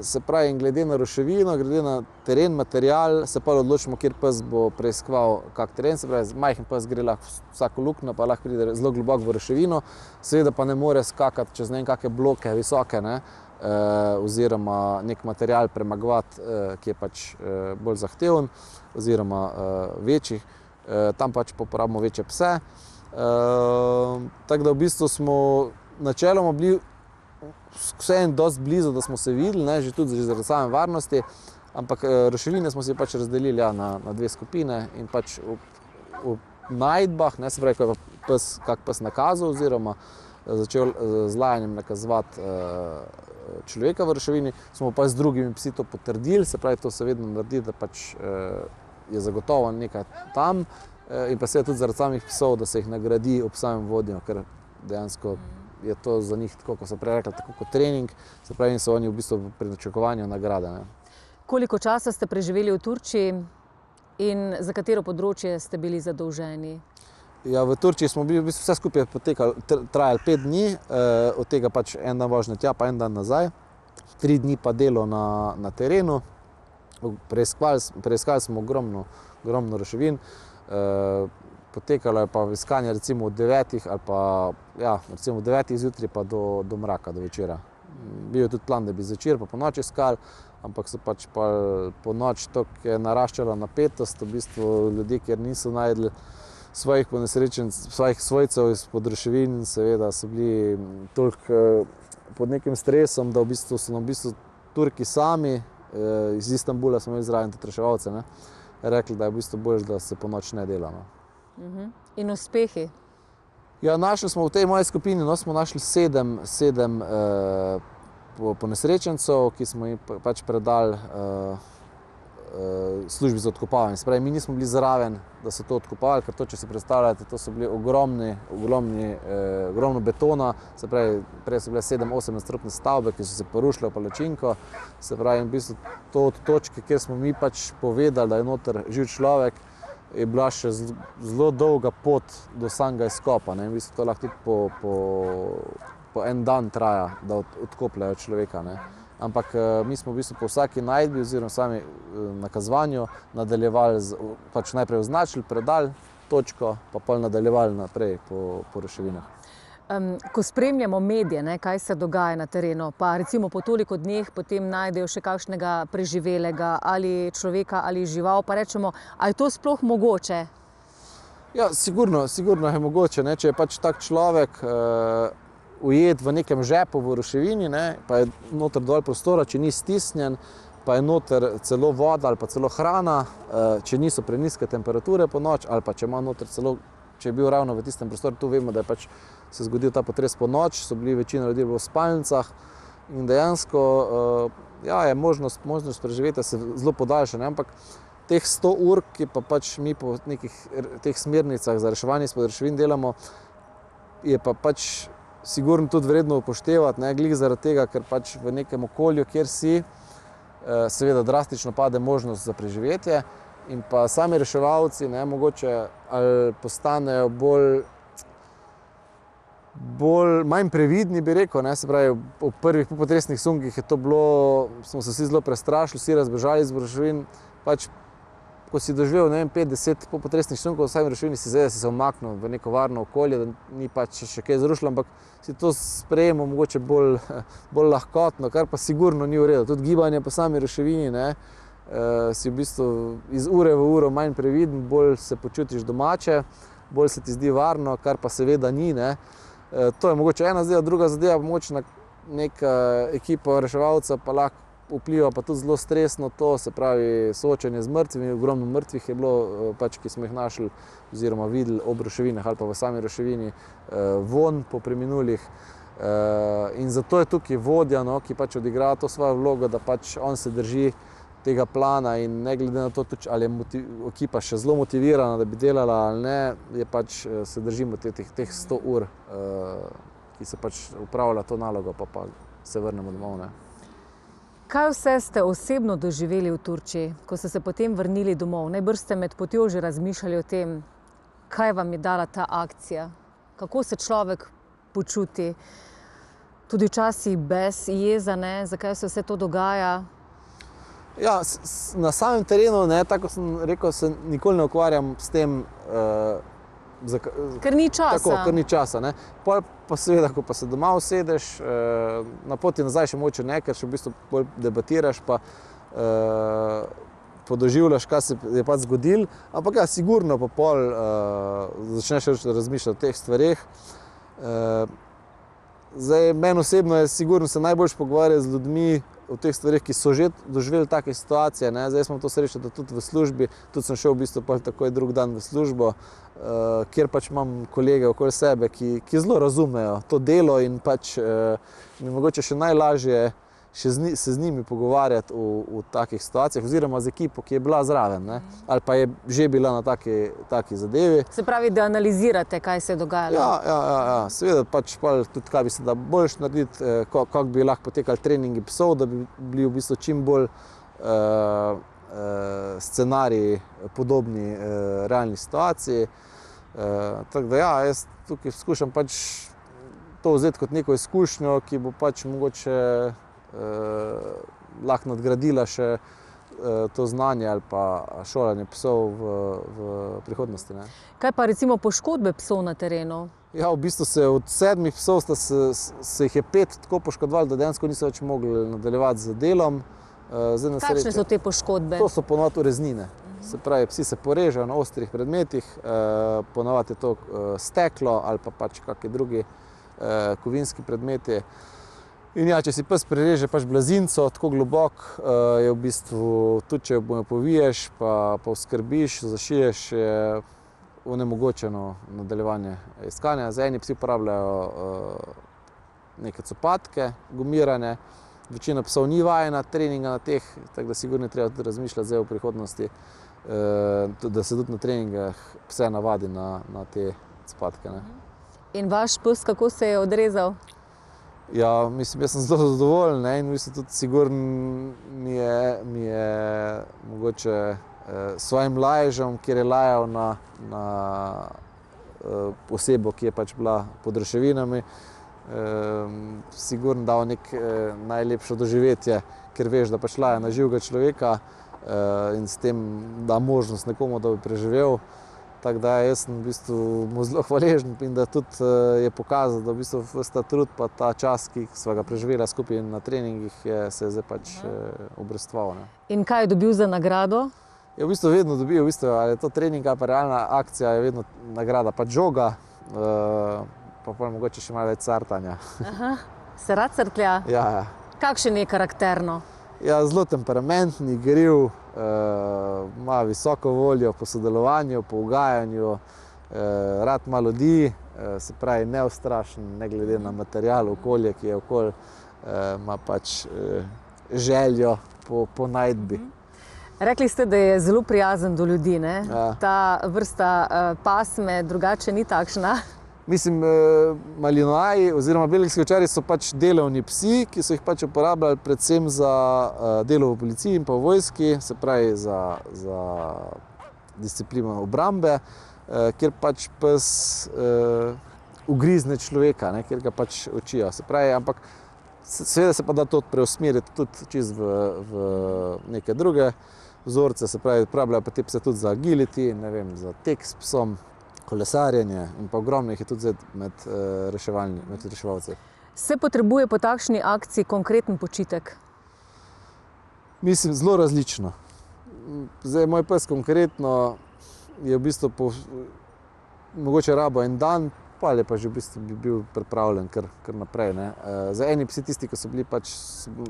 Se pravi, in glede na ruševino, glede na teren, material, se pa odločimo, kjer pes bo preiskoval kak teren. Se pravi, majhen pes gre lahko vsako luknjo, pa lahko pride zelo globoko v ruševino, seveda pa ne more skakati čez ne vem kakšne bloke visoke, oziroma nek material premagovati, ki je pač bolj zahteven oziroma večji. Tam pač uporabimo večje pse. Tako da v bistvu smo načeloma bili vseeno dosti blizu, da smo se videli, že tudi zaradi same varnosti, ampak ruševine smo si pač razdelili na dve skupine in pač v najdbah, se pravi, ko je kak pes nakazal oziroma začel z lajanjem nakazovati človeka v ruševini, smo pa z drugimi psi to potrdili, se pravi, to se vedno naredi, da pač je zagotovo nekaj tam in pa seveda tudi zaradi samih psov, da se jih nagradi ob samem vodnju, ker dejansko je to za njih, tako kot so prej rekli, tako kot trening, se pravi, in so oni v bistvu pri načakovanju nagrade. Koliko časa ste preživeli v Turčiji in za katero področje ste bili zadolženi? Ja, v Turčiji smo bili, v bistvu vse skupaj trajali 5 dni, od tega pač en dan vožnje tja, pa en dan nazaj, 3 dni pa delo na terenu. Preiskali smo ogromno ruševin, potekalo je pa iskanje recimo od 9 ali pa, ja, recimo od 9 zjutraj pa do mraka, do večera. Bil je tudi plan, da bi zvečer pa po noči iskali, ampak so pač pa po noč tako je naraščala napetost, v bistvu ljudje, ker niso našli svojih svojih svojcev izpod ruševin, seveda so bili toliko pod nekim stresom, da v bistvu so nam Turki sami, iz Istanbula smo imeli zraven tudi reševalce, rekli, da je v bistvu bolje, da se po noč ne dela. In uspehi? Ja, našli smo v tej moji skupini, no, smo našli sedem ponesrečencev, ki smo jim pač predali službi za odkopavanje. Se pravi, mi nismo bili zraven, da so to odkopali, ker to, če si predstavljate, to so bili ogromno betona, se pravi, prej so bile 7-8 nadstropne stavbe, ki so se porušile v palačinko. Se pravi, v bistvu to od točke, kjer smo mi pač povedali, da je noter živ človek, je bila še zelo dolga pot do samega izkopa. Ne? V bistvu to lahko tudi po en dan traja, da odkopljajo človeka. Ne? Ampak mi smo v bistvu po vsaki najdbi oziroma sami nakazovanju nadaljevali, pač najprej označili, predali točko, pa pol nadaljevali naprej po ruševinah. Ko spremljamo medije, ne, kaj se dogaja na terenu, pa recimo po toliko dneh potem najdejo še kakšnega preživelega ali človeka ali žival, pa rečemo, a je to sploh mogoče? Ja, sigurno je mogoče, ne, če je pač tak človek ujet v nekem žepu v ruševini, ne, pa je noter dovolj prostora, če ni stisnjen, pa je noter celo voda ali pa celo hrana, če niso prenizke temperature po noč, ali pa če ima noter celo, če je bil ravno v tistem prostoru, tu vemo, da je pač se zgodil ta potres po noč, so bili večina ljudi v spalnicah in dejansko ja, je možnost preživetja se zelo podaljša, ne, ampak teh 100 ur, ki pa pač mi po nekih teh smernicah za reševanje izpod ruševin delamo, je pa pač sigurno tudi vredno upoštevati, ne, glih zaradi tega, ker pač v nekem okolju, kjer si, seveda drastično pade možnost za preživetje in pa sami reševalci, ne, mogoče ali postanejo manj previdni, bi rekel, ne, se pravi, v prvih popotresnih sunkih je to bilo, smo se vsi zelo prestrašili, vsi razbežali iz ruševin, pač ko si doživel, ne vem, 5-10 popotresnih sunkov v sami ruševini, si se umaknil v neko varno okolje, da ni pač še kaj zrušilo, ampak si to sprejemo mogoče bolj lahkotno, kar pa sigurno ni v redu. Tudi gibanje po sami ruševini, ne, si v bistvu iz ure v uro manj previden, bolj se počutiš domače, bolj se ti zdi varno, kar pa seveda ni, ne. To je mogoče ena zadeva, druga zadeva pa mogoče neka ekipa reševalca pa lahko vpliva pa tudi zelo stresno to, se pravi soočanje z mrtvimi, ogromno mrtvih je bilo, pač, ki smo jih našli oziroma videli ob ruševinah ali pa v sami ruševini, vonj po preminulih. In zato je tukaj vodja, no, ki pač odigra to svojo vlogo, da pač on se drži tega plana in ne glede na to, ali je ekipa še zelo motivirana, da bi delala ali ne, je pač se držimo teh 100 ur, ki se pač upravlja to nalogo, pa se vrnemo domov, ne. Kaj vse ste osebno doživeli v Turčiji, ko ste se potem vrnili domov? Najbrž ste med potjo že razmišljali o tem, kaj vam je dala ta akcija, kako se človek počuti, tudi včasih bes, jeza, ne, zakaj se vse to dogaja? Ja, na samem terenu, ne, tako sem rekel, se nikoli ne ukvarjam s tem, ker ni časa. Tako, ker ni časa, ne. Pol pa seveda, ko pa se doma usedeš, na poti nazaj še mogoče ne, ker še v bistvu bolj debatiraš, pa podoživljaš, kaj se je pač zgodilo, ampak ja, sigurno pa pol začneš razmišljati o teh stvareh. Zdaj, meni osebno je sigurno se najboljše pogovarjati z ljudmi o teh stvareh, ki so že doživeli take situacije, ne. Zdaj smo to srečo, da tudi v službi, tudi sem šel v bistvu pol takoj drug dan v službo, kjer pač imam kolege okoli sebe, ki zelo razumejo to delo in pač mi mogoče še najlažje se z njimi pogovarjati v takih situacijah oziroma z ekipo, ki je bila zraven, ne, ali pa je že bila na taki zadevi. Se pravi, da analizirate, kaj se je dogajalo? Ja, seveda pač tudi kaj bi se da boljš narediti, kako bi lahko potekali treningi psov, da bi bili v bistvu čim bolj scenariji podobni realni situaciji. Tako da ja, jaz tukaj skušam pač to vzeti kot neko izkušnjo, ki bo pač mogoče lahko nadgradila še to znanje ali pa šolanje psov v prihodnosti, ne. Kaj pa recimo poškodbe psov na terenu? Ja, v bistvu se od 7 psov se jih je 5 tako poškodovali, da dejansko niso več mogli nadaljevati z delom. Kakšne so te poškodbe? To so ponavadi ureznine. Se pravi, psi se porežejo na ostrih predmetih, ponavadi je to steklo ali pa pač kakšni drugi kovinski predmeti. In ja, če si pes prereže pač blazinco tako globok, je v bistvu, tudi če jo poviješ, pa oskrbiš, zašiješ, je onemogočeno nadaljevanje iskanja. Zdaj eni psi uporabljajo neke copatke, gumirane. Večina psov ni vajena treninga na teh, tako da sigurno treba tudi razmišljati zdaj v prihodnosti, da se tudi na treningah pse navadi na te copatke. Ne. In vaš pes, kako se je odrezal? Ja, mislim, jaz sem zelo zadovoljen, ne, in mislim tudi sigurno mi je mogoče svojim laježem, kjer je lajal na osebo, ki je pač bila pod ruševinami, sigurno dal nek najlepše doživetje, ker veš, da pač laja na živega človeka in s tem da možnost nekomu, da bi preživel. Tako da jaz sem v bistvu mu zelo hvaležen in da tudi je pokazal, da v bistvu ves ta trud pa ta čas, ki sva ga preživela skupaj na treningih, se je zdaj pač obrestval. Ne. In kaj je dobil za nagrado? Je v bistvu vedno dobil, ali je to trening ali pa realna akcija, je vedno nagrada. Pa žoga, pa mogoče še malo več cartanja. Aha, se rad crklja? Ja. Kakšen je karakterno? Ja, zelo temperamentni, igriv, ima visoko voljo po sodelovanju, po ugajanju, rad ima ljudi, se pravi neustrašen, ne glede na material, okolje, ki je okoli, ima pač željo po najdbi. Rekli ste, da je zelo prijazen do ljudi, ne? Ja. Ta vrsta pasme drugače ni takšna. Mislim, malinoaji oziroma belgijski ovčarji so pač delovni psi, ki so jih pač uporabljali predvsem za delo v policiji in pa v vojski, se pravi za disciplino obrambe, kjer pač pes ugrizne človeka, ne, kjer ga pač učijo. Se pravi, ampak seveda se pa da to preusmeriti tudi čisto v neke druge vzorce, se pravi, uporabljajo pa te pse tudi za agility, ne vem, za tek s psom, kolesarjenje in pa ogromno jih je tudi med reševalci. Se potrebuje po takšni akciji konkreten počitek? Mislim, zelo različno. Zdaj, moj pes konkretno je v bistvu mogoče rabo en dan, pa je pa že v bistvu bi bil pripravljen kar naprej. Ne. Za eni psi tisti, ki so bili pač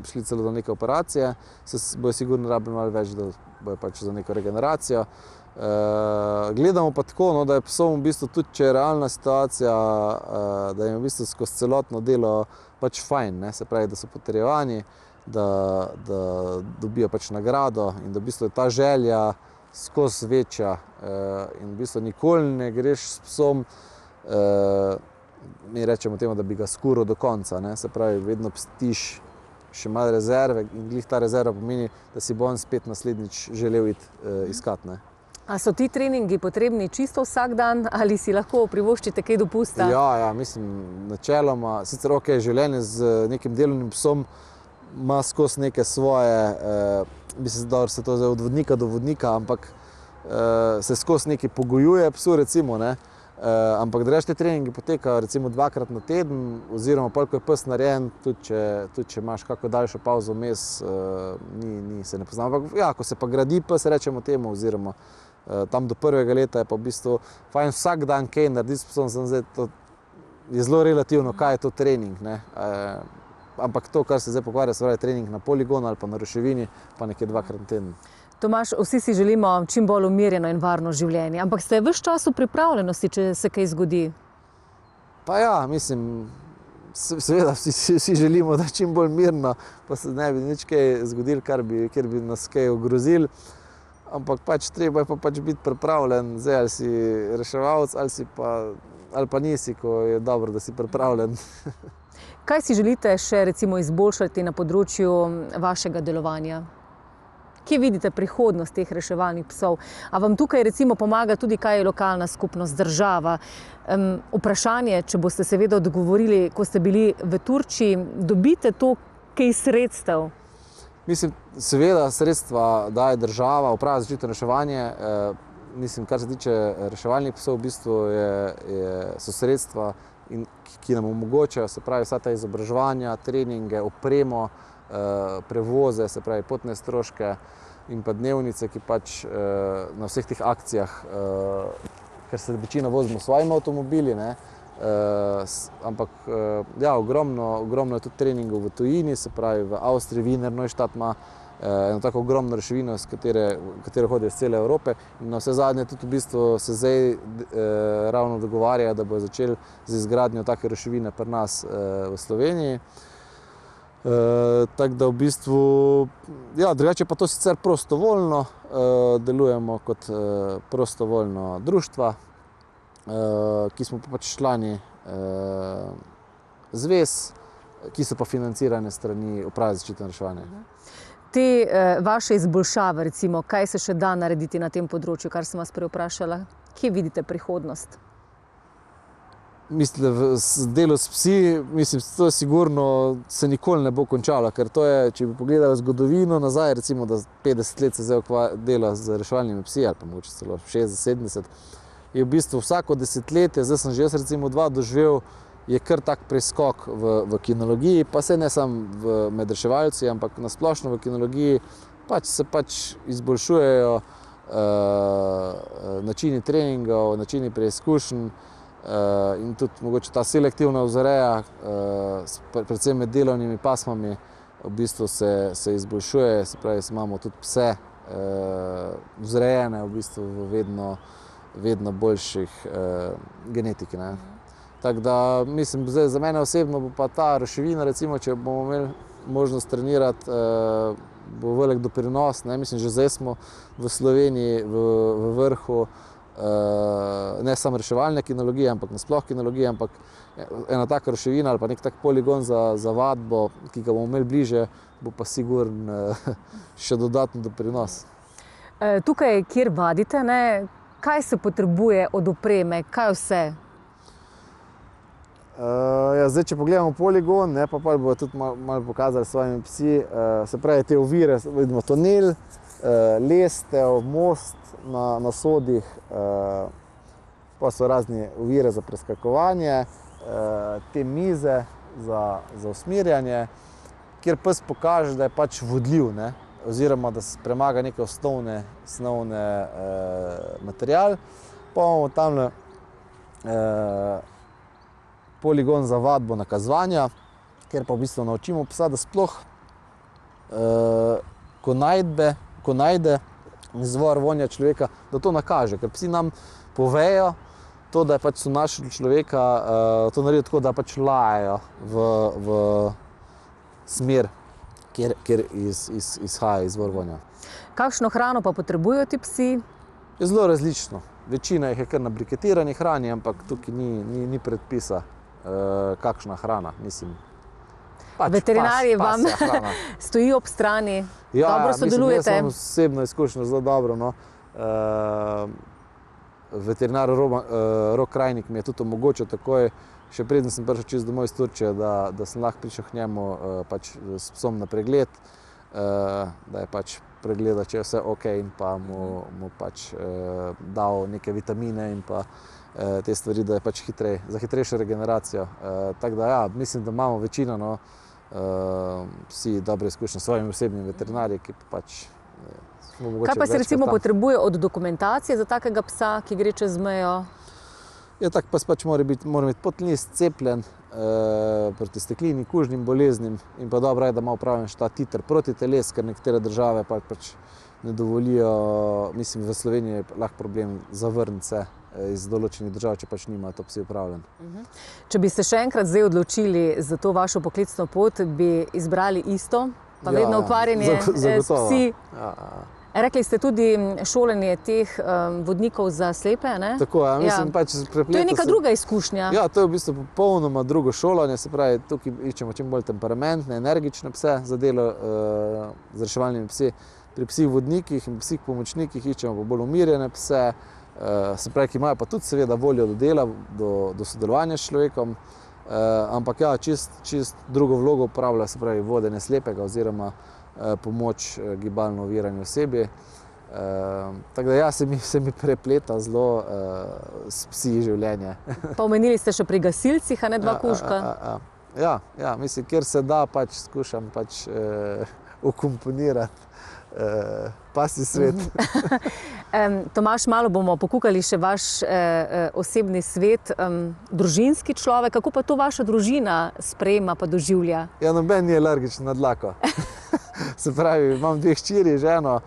šli celo do neke operacije, se bojo sigurno rabili malo več, da bojo pač za neko regeneracijo. Gledamo pa tako, no, da je psom v bistvu tudi, če je realna situacija, da jim v bistvu skozi celotno delo pač fajn, ne, se pravi, da so potrjevani, da dobijo pač nagrado in da v bistvu je ta želja skozi večja in v bistvu nikoli ne greš s psom, mi rečemo temu, da bi ga skuril do konca, ne, se pravi, vedno pstiš še malo rezerve in glih ta rezerva pomeni, da si bo on spet naslednjič želel iti iskat, ne. A so ti treningi potrebni čisto vsak dan ali si lahko privoščite kaj dopusta? Ja, mislim, načeloma, sicer življenje z nekim delovnim psom ima skozi neke svoje, mislim, da se to zdaj od vodnika do vodnika, ampak se skozi nekaj pogojuje psu, recimo, ne. Ampak da te treningi potekajo recimo 2-krat na teden, oziroma pol, ko je pes narejen, tudi če imaš kako daljšo pauzo vmes, se ne poznam. Ampak ja, ko se pa gradi pes, rečemo temu, oziroma tam do 1. leta je pa v bistvu fajn vsak dan kaj narediti s psom, zdaj to je zelo relativno, kaj je to trening, ne. Ampak to, kar se zdaj pogovarja, se pravi trening na poligonu ali pa na ruševini, pa nekje 2-krat na teden. Tomaž, vsi si želimo čim bolj umirjeno in varno življenje, ampak ste ves čas v pripravljenosti, če se kaj zgodi? Pa ja, mislim, seveda vsi želimo, da čim bolj mirno, pa se ne bi nič kaj zgodilo, kjer bi nas kaj ogrozili, ampak pač treba je pa pač biti pripravljen, zdaj ali si reševalec ali pa nisi, ko je dobro, da si pripravljen. Kaj si želite še recimo izboljšati na področju vašega delovanja? Kje vidite prihodnost teh reševalnih psov? A vam tukaj recimo pomaga tudi kaj lokalna skupnost, država? Vprašanje, če boste seveda odgovorili, ko ste bili v Turčiji, dobite to kaj sredstev? Mislim, seveda sredstva daje država, Uprava za zaščito in reševanje. Mislim, kar se tiče reševalnih psov, v bistvu so sredstva, ki nam omogočajo, se pravi, vsa ta izobraževanja, treninge, opremo, prevoze, se pravi potne stroške in pa dnevnice, ki pač na vseh teh akcijah, ker se večino vozimo s svojimi avtomobili, ne, ampak ja, ogromno je tudi treningov v tujini, se pravi v Avstriji, Wiener Neustadt ima eno tako ogromno ruševino, katero hodijo iz cele Evrope. In na vse zadnje tudi v bistvu se zdaj ravno dogovarjajo, da bodo začeli z izgradnjo take ruševine pri nas v Sloveniji. Tako da v bistvu, ja, drugače pa to sicer prostovoljno, delujemo kot prostovoljno društva, ki smo pa pač člani zvez, ki so pa financirane strani Uprave za zaščito in reševanje. Te vaše izboljšave, recimo, kaj se še da narediti na tem področju, kar sem vas prej vprašala? Kje vidite prihodnost? Mislim, delo s psi, mislim, to sigurno se nikoli ne bo končalo, ker to je, če bi pogledali zgodovino nazaj, recimo, da 50 let se zdaj dela z reševalnimi psi, ali pa mogoče celo 60-70, je v bistvu vsako desetletje, zdaj sem že jaz recimo 2 doživel, je kar tak preskok v kinologiji, pa se ne samo med reševalci, ampak na splošno v kinologiji se izboljšujejo načini treningov, načini preizkušenj in tudi mogoče ta selektivna vzreja, predvsem med delovnimi pasmami, v bistvu se izboljšuje, se pravi, imamo tudi pse vzrejene v bistvu v vedno boljših genetiki, ne. Tako da, mislim, zdaj za mene osebno bo pa ta ruševina, recimo, če bomo imeli možnost trenirati, bo velik doprinos, ne, mislim, že zdaj smo v Sloveniji v vrhu, ne samo reševalne kinologije, ampak nasploh kinologije, ampak ena taka ruševina ali pa nek tak poligon za vadbo, ki ga bomo imeli bliže, bo pa sigurno še dodatni doprinos. Tukaj, kjer vadite, ne, kaj se potrebuje od opreme, kaj vse? Ja, zdaj, če pogledamo poligon, ne, pa bodo tudi malo pokazali s svojimi psi, se pravi, te ovire, vidimo tunel, lestev, most na sodih, pa so razne ovire za preskakovanje, te mize za usmerjanje, kjer pes pokaže, da je pač vodljiv, ne, oziroma da se premaga neke osnovne material. Pa imamo tamle poligon za vadbo nakazovanja, kjer pa v bistvu naučimo psa, da sploh, ko najde izvor vonja človeka, da to nakaže, ker psi nam povejo to, da je pač so našli človeka, to naredijo tako, da pač lajajo v smer, kjer izhaja izvor vonja. Kakšno hrano pa potrebujejo ti psi? Je zelo različno. Večina jih je kar na briketirani hrani, ampak tukaj ni predpisa, kakšna hrana, mislim. Veterinarji vam stojijo ob strani, dobro sodelujete? Jaz sem osebno izkušnjo zelo dobro, no. Veterinar Rok Krajnik mi je tudi omogočil takoj, še preden sem prišel čisto domov iz Turčije, da sem lahko prišel k njemu pač s psom na pregled, da je pač pregledal, če je vse ok, in pa mu pač dal neke vitamine in pa te stvari, da je pač za hitrejšo regeneracijo. Tako da ja, mislim, da imamo večino, no, vsi dobre izkušnje s svojimi osebnimi veterinarji, ki pa pač smo mogoče Kaj pa se recimo potrebuje od dokumentacije za takega psa, ki gre čez mejo? Ja, tak pes pač mora imeti potni list cepljen proti steklini, kužnim boleznim in pa dobro je, da ima opravljen ta titer proti teles, ker nekatere države pač ne dovolijo, mislim, v Sloveniji je lahko problem zavrniti se iz določenih držav, če pač nimajo to psi opravljen. Če bi se še enkrat zdaj odločili za to vašo poklicno pot, bi izbrali isto, pa vedno ukvarjanje s psi? Rekli ste tudi šolanje teh vodnikov za slepe, ne? Tako, ja, mislim, pač To je neka druga izkušnja. Ja, to je v bistvu popolnoma drugo šolanje, se pravi, tukaj iščemo čim bolj temperamentne, energične pse za delo z reševalnimi psi. Pri psih vodnikih in psih pomočnikih iščemo pa bolj umirjene pse, se pravi, ki imajo pa tudi seveda voljo do dela, do sodelovanja s človekom, ampak ja, čist drugo vlogo upravlja, se pravi, vodenje slepega oziroma pomoč gibalno ovirani osebi. Tako da ja, se mi prepleta zelo s psi življenje. Pa omenili ste še pri gasilcih, a ne dva kužka? Ja, mislim, kjer se da, pač skušam pač ukomponirati pasji svet. Tomaž, malo bomo pokukali še vaš osebni svet, družinski človek, kako pa to vaša družina sprejema pa doživlja? Ja, noben ni alergičen na dlako. Se pravi, imam 2 hčeri, ženo,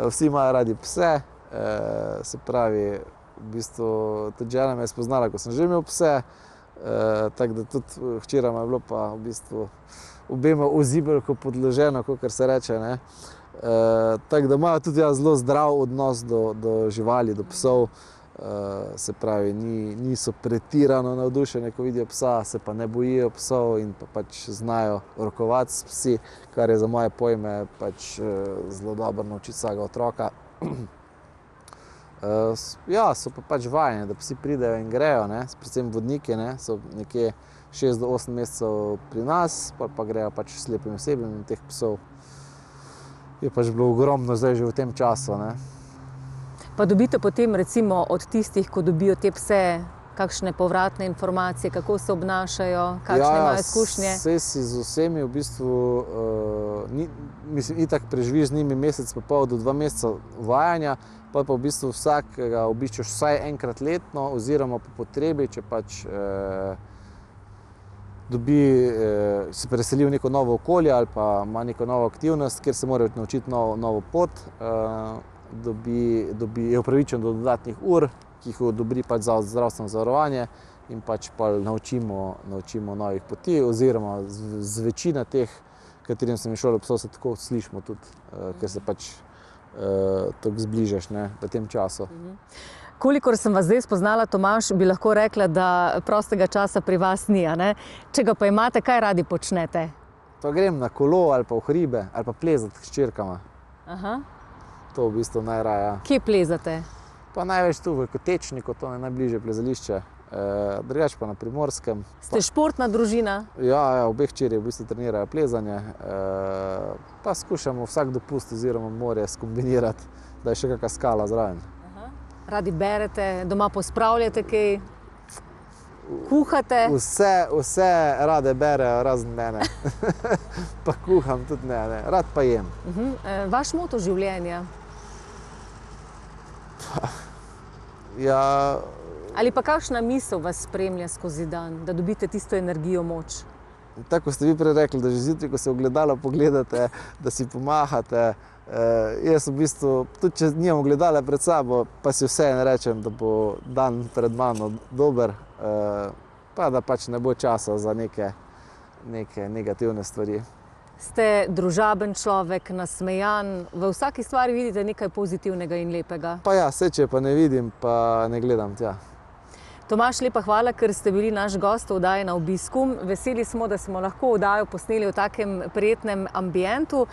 vsi imajo radi pse. Se pravi, v bistvu tudi žena me je spoznala, ko sem že imel pse. Tako da tudi hčerama je bilo pa v bistvu obema v zibelko podloženo, kakor se reče, ne. Tako da imajo tudi zelo zdrav odnos do živali, do psov. Se pravi, niso pretirano navdušeni, ko vidijo psa, se pa ne bojijo psov in pa pač znajo rokovati s psi, kar je za moje pojme pač zelo dobro naučiti vsakega otroka. Ja, so pa pač vajeni, da psi pridejo in grejo, ne, predvsem vodniki, ne, so nekje 6 do 8 mesecev pri nas, pa grejo pač slepim osebam in teh psov je pač bilo ogromno zdaj že v tem času, ne. Pa dobite potem recimo od tistih, ko dobijo te pse, kakšne povratne informacije, kako se obnašajo, kakšne imajo izkušnje? Ja, saj si z vsemi v bistvu, mislim, itak preživiš z njimi mesec pa pol do 2 meseca vajanja, pa v bistvu vsakega obiščeš vsaj enkrat letno oziroma po potrebi, če pač se preseli v neko novo okolje ali pa ima neko novo aktivnost, kjer se morajo naučiti novo pot, je upravičen do dodatnih ur, ki jih odobri pač Zavod za zdravstveno zavarovanje in pač naučimo novih poti oziroma z večina teh, katerim sem šolo psov, se tako slišimo tudi, ker se pač tako zbližaš, ne, v tem času. Kolikor sem vas zdaj spoznala, Tomaž, bi lahko rekla, da prostega časa pri vas ni, a ne? Če ga pa imate, kaj radi počnete? Pa grem na kolo ali pa v hribe ali pa plezat s hčerkama. Aha. To v bistvu najraje. Kje plezate? Pa največ tu v Kotečniku, to je najbližje plezališče. Drugače pa na Primorskem. Ste športna družina? Ja, obe hčeri v bistvu trenirajo plezanje. Pa skušamo vsak dopust oziroma morje skombinirati, da je še kakšna skala zraven. Radi berete, doma pospravljate kaj, kuhate? Vse rade berejo, razen mene. Pa kuham tudi ne, rad pa jem. Vaš moto življenja? Ja. Ali pa kakšna misel vas spremlja skozi dan, da dobite tisto energijo, moč? Tako ste vi prej rekli, da že zjutraj, ko se v ogledalo pogledate, da si pomahate. Jaz v bistvu, tudi če nimam ogledala pred sabo, pa si vseeno rečem, da bo dan pred mano dober, pa da pač ne bo časa za neke negativne stvari. Ste družaben človek, nasmejan, v vsaki stvari vidite nekaj pozitivnega in lepega? Pa ja, saj če pa ne vidim, pa ne gledam tja. Tomaž, lepa hvala, ker ste bili naš gost v oddaji Na obisku. Veseli smo, da smo lahko oddajo posneli v takem prijetnem ambientu.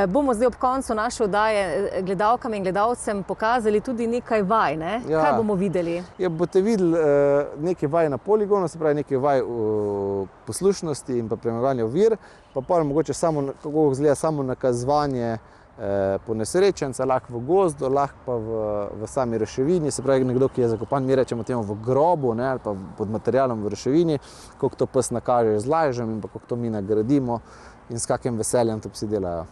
Bomo zdaj ob koncu naše oddaje gledalkam in gledalcem pokazali tudi nekaj vaj, ne? Ja. Kaj bomo videli? Ja, boste videli nekaj vaj na poligonu, se pravi nekaj vaj poslušnosti in pa premagovanja ovir, pa pol mogoče samo, kako izgleda samo nakazovanje ponesrečenca, lahko v gozdu, lahko pa v sami ruševini, se pravi nekdo, ki je zakopan, mi rečemo temu v grobu, ne, ali pa pod materialom v ruševini, koliko to pes nakaže z lažem in pa koliko to mi nagradimo in s kakim veseljem to psi delajo.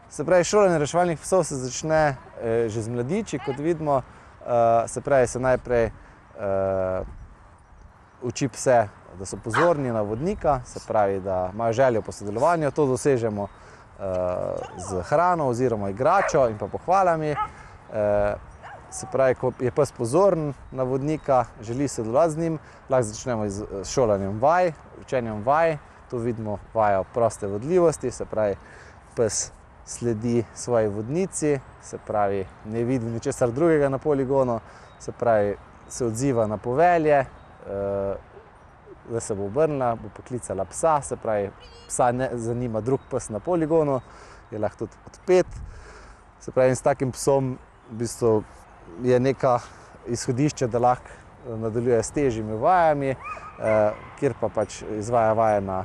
Se pravi, šolanje reševalnih psov se začne že z mladiči, kot vidimo, se pravi, se najprej uči pse, da so pozorni na vodnika, se pravi, da imajo željo po sodelovanju, to dosežemo z hrano oziroma igračo in pa pohvalami. Se pravi, ko je pes pozoren na vodnika, želi sodelovati z njim, lahko začnemo z šolanjem vaj, učenjem vaj. Tu vidimo vajo proste vodljivosti, se pravi, pes sledi svoji vodnici, se pravi, ne vidi ničesar drugega na poligonu, se pravi, se odziva na povelje, da se bo obrnila, bo poklicala psa, se pravi, psa ne zanima drug pes na poligonu, je lahko tudi odpet. Se pravi, in s takim psom v bistvu je neka izhodišče, da lahko nadaljuje s težjimi vajami, kjer pa pač izvaja vaje na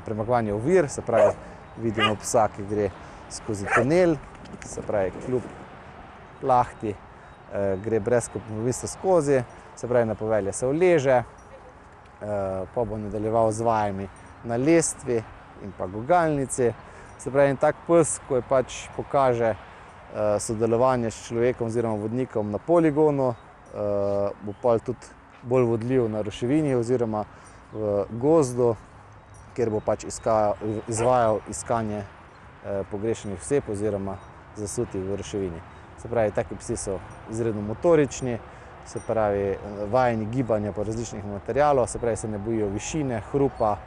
premagovanje ovir, se pravi, vidimo psa, ki gre skozi tunel, se pravi, kljub plahti gre brez kompromisa skozi, se pravi, na povelje se uleže, pa bo nadaljeval z vajami na lestvi in pa gugalnici. Se pravi, en tak pes, ko je pač pokaže sodelovanje s človekom oziroma vodnikom na poligonu, bo pol tudi bolj vodljiv na ruševini oziroma v gozdu, kjer bo pač izvajal iskanje pogrešenih oseb oziroma zasutih v ruševini. Se pravi, taki psi so izredno motorični, se pravi, vajeni gibanja po različnih materialov, se pravi, se ne bojijo višine, hrupa,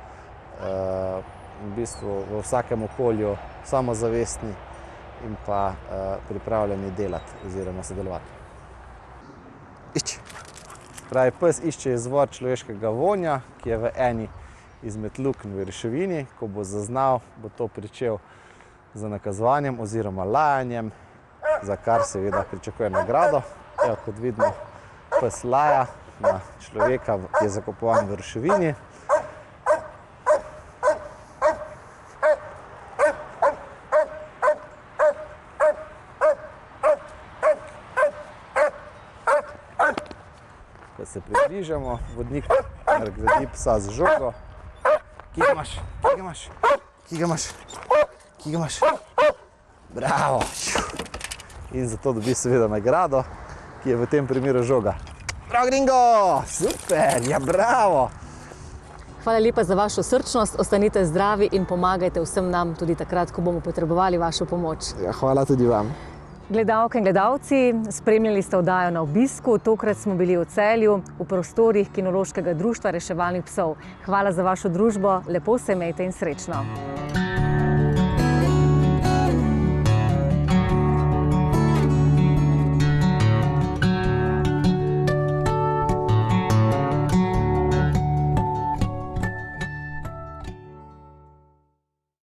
v bistvu v vsakem okolju samozavestni in pa pripravljeni delati oziroma sodelovati. Išči. Se pravi, pes išče izvor človeškega vonja, ki je v eni izmed luknj v ruševini. Ko bo zaznal, bo to pričel z nakazovanjem oziroma lajanjem, za kar seveda pričakuje nagrado. Evo, kot vidimo, pes laja na človeka, ki je zakopovan v ruševini. Ko se približamo, vodnik naredi psa z žogo. Kje ga imaš? Kje ga imaš? Kje ga imaš? Kje ga imaš? Bravo! In zato dobi seveda nagrado, ki je v tem primeru žoga. Prav, Gringo! Super! Ja, bravo! Hvala lepa za vašo srčnost, ostanite zdravi in pomagajte vsem nam tudi takrat, ko bomo potrebovali vašo pomoč. Ja, hvala tudi vam. Gledalke in gledalci, spremljali ste oddajo Na obisku. Tokrat smo bili v Celju, v prostorih Kinološkega društva reševalnih psov. Hvala za vašo družbo, lepo se imejte in srečno.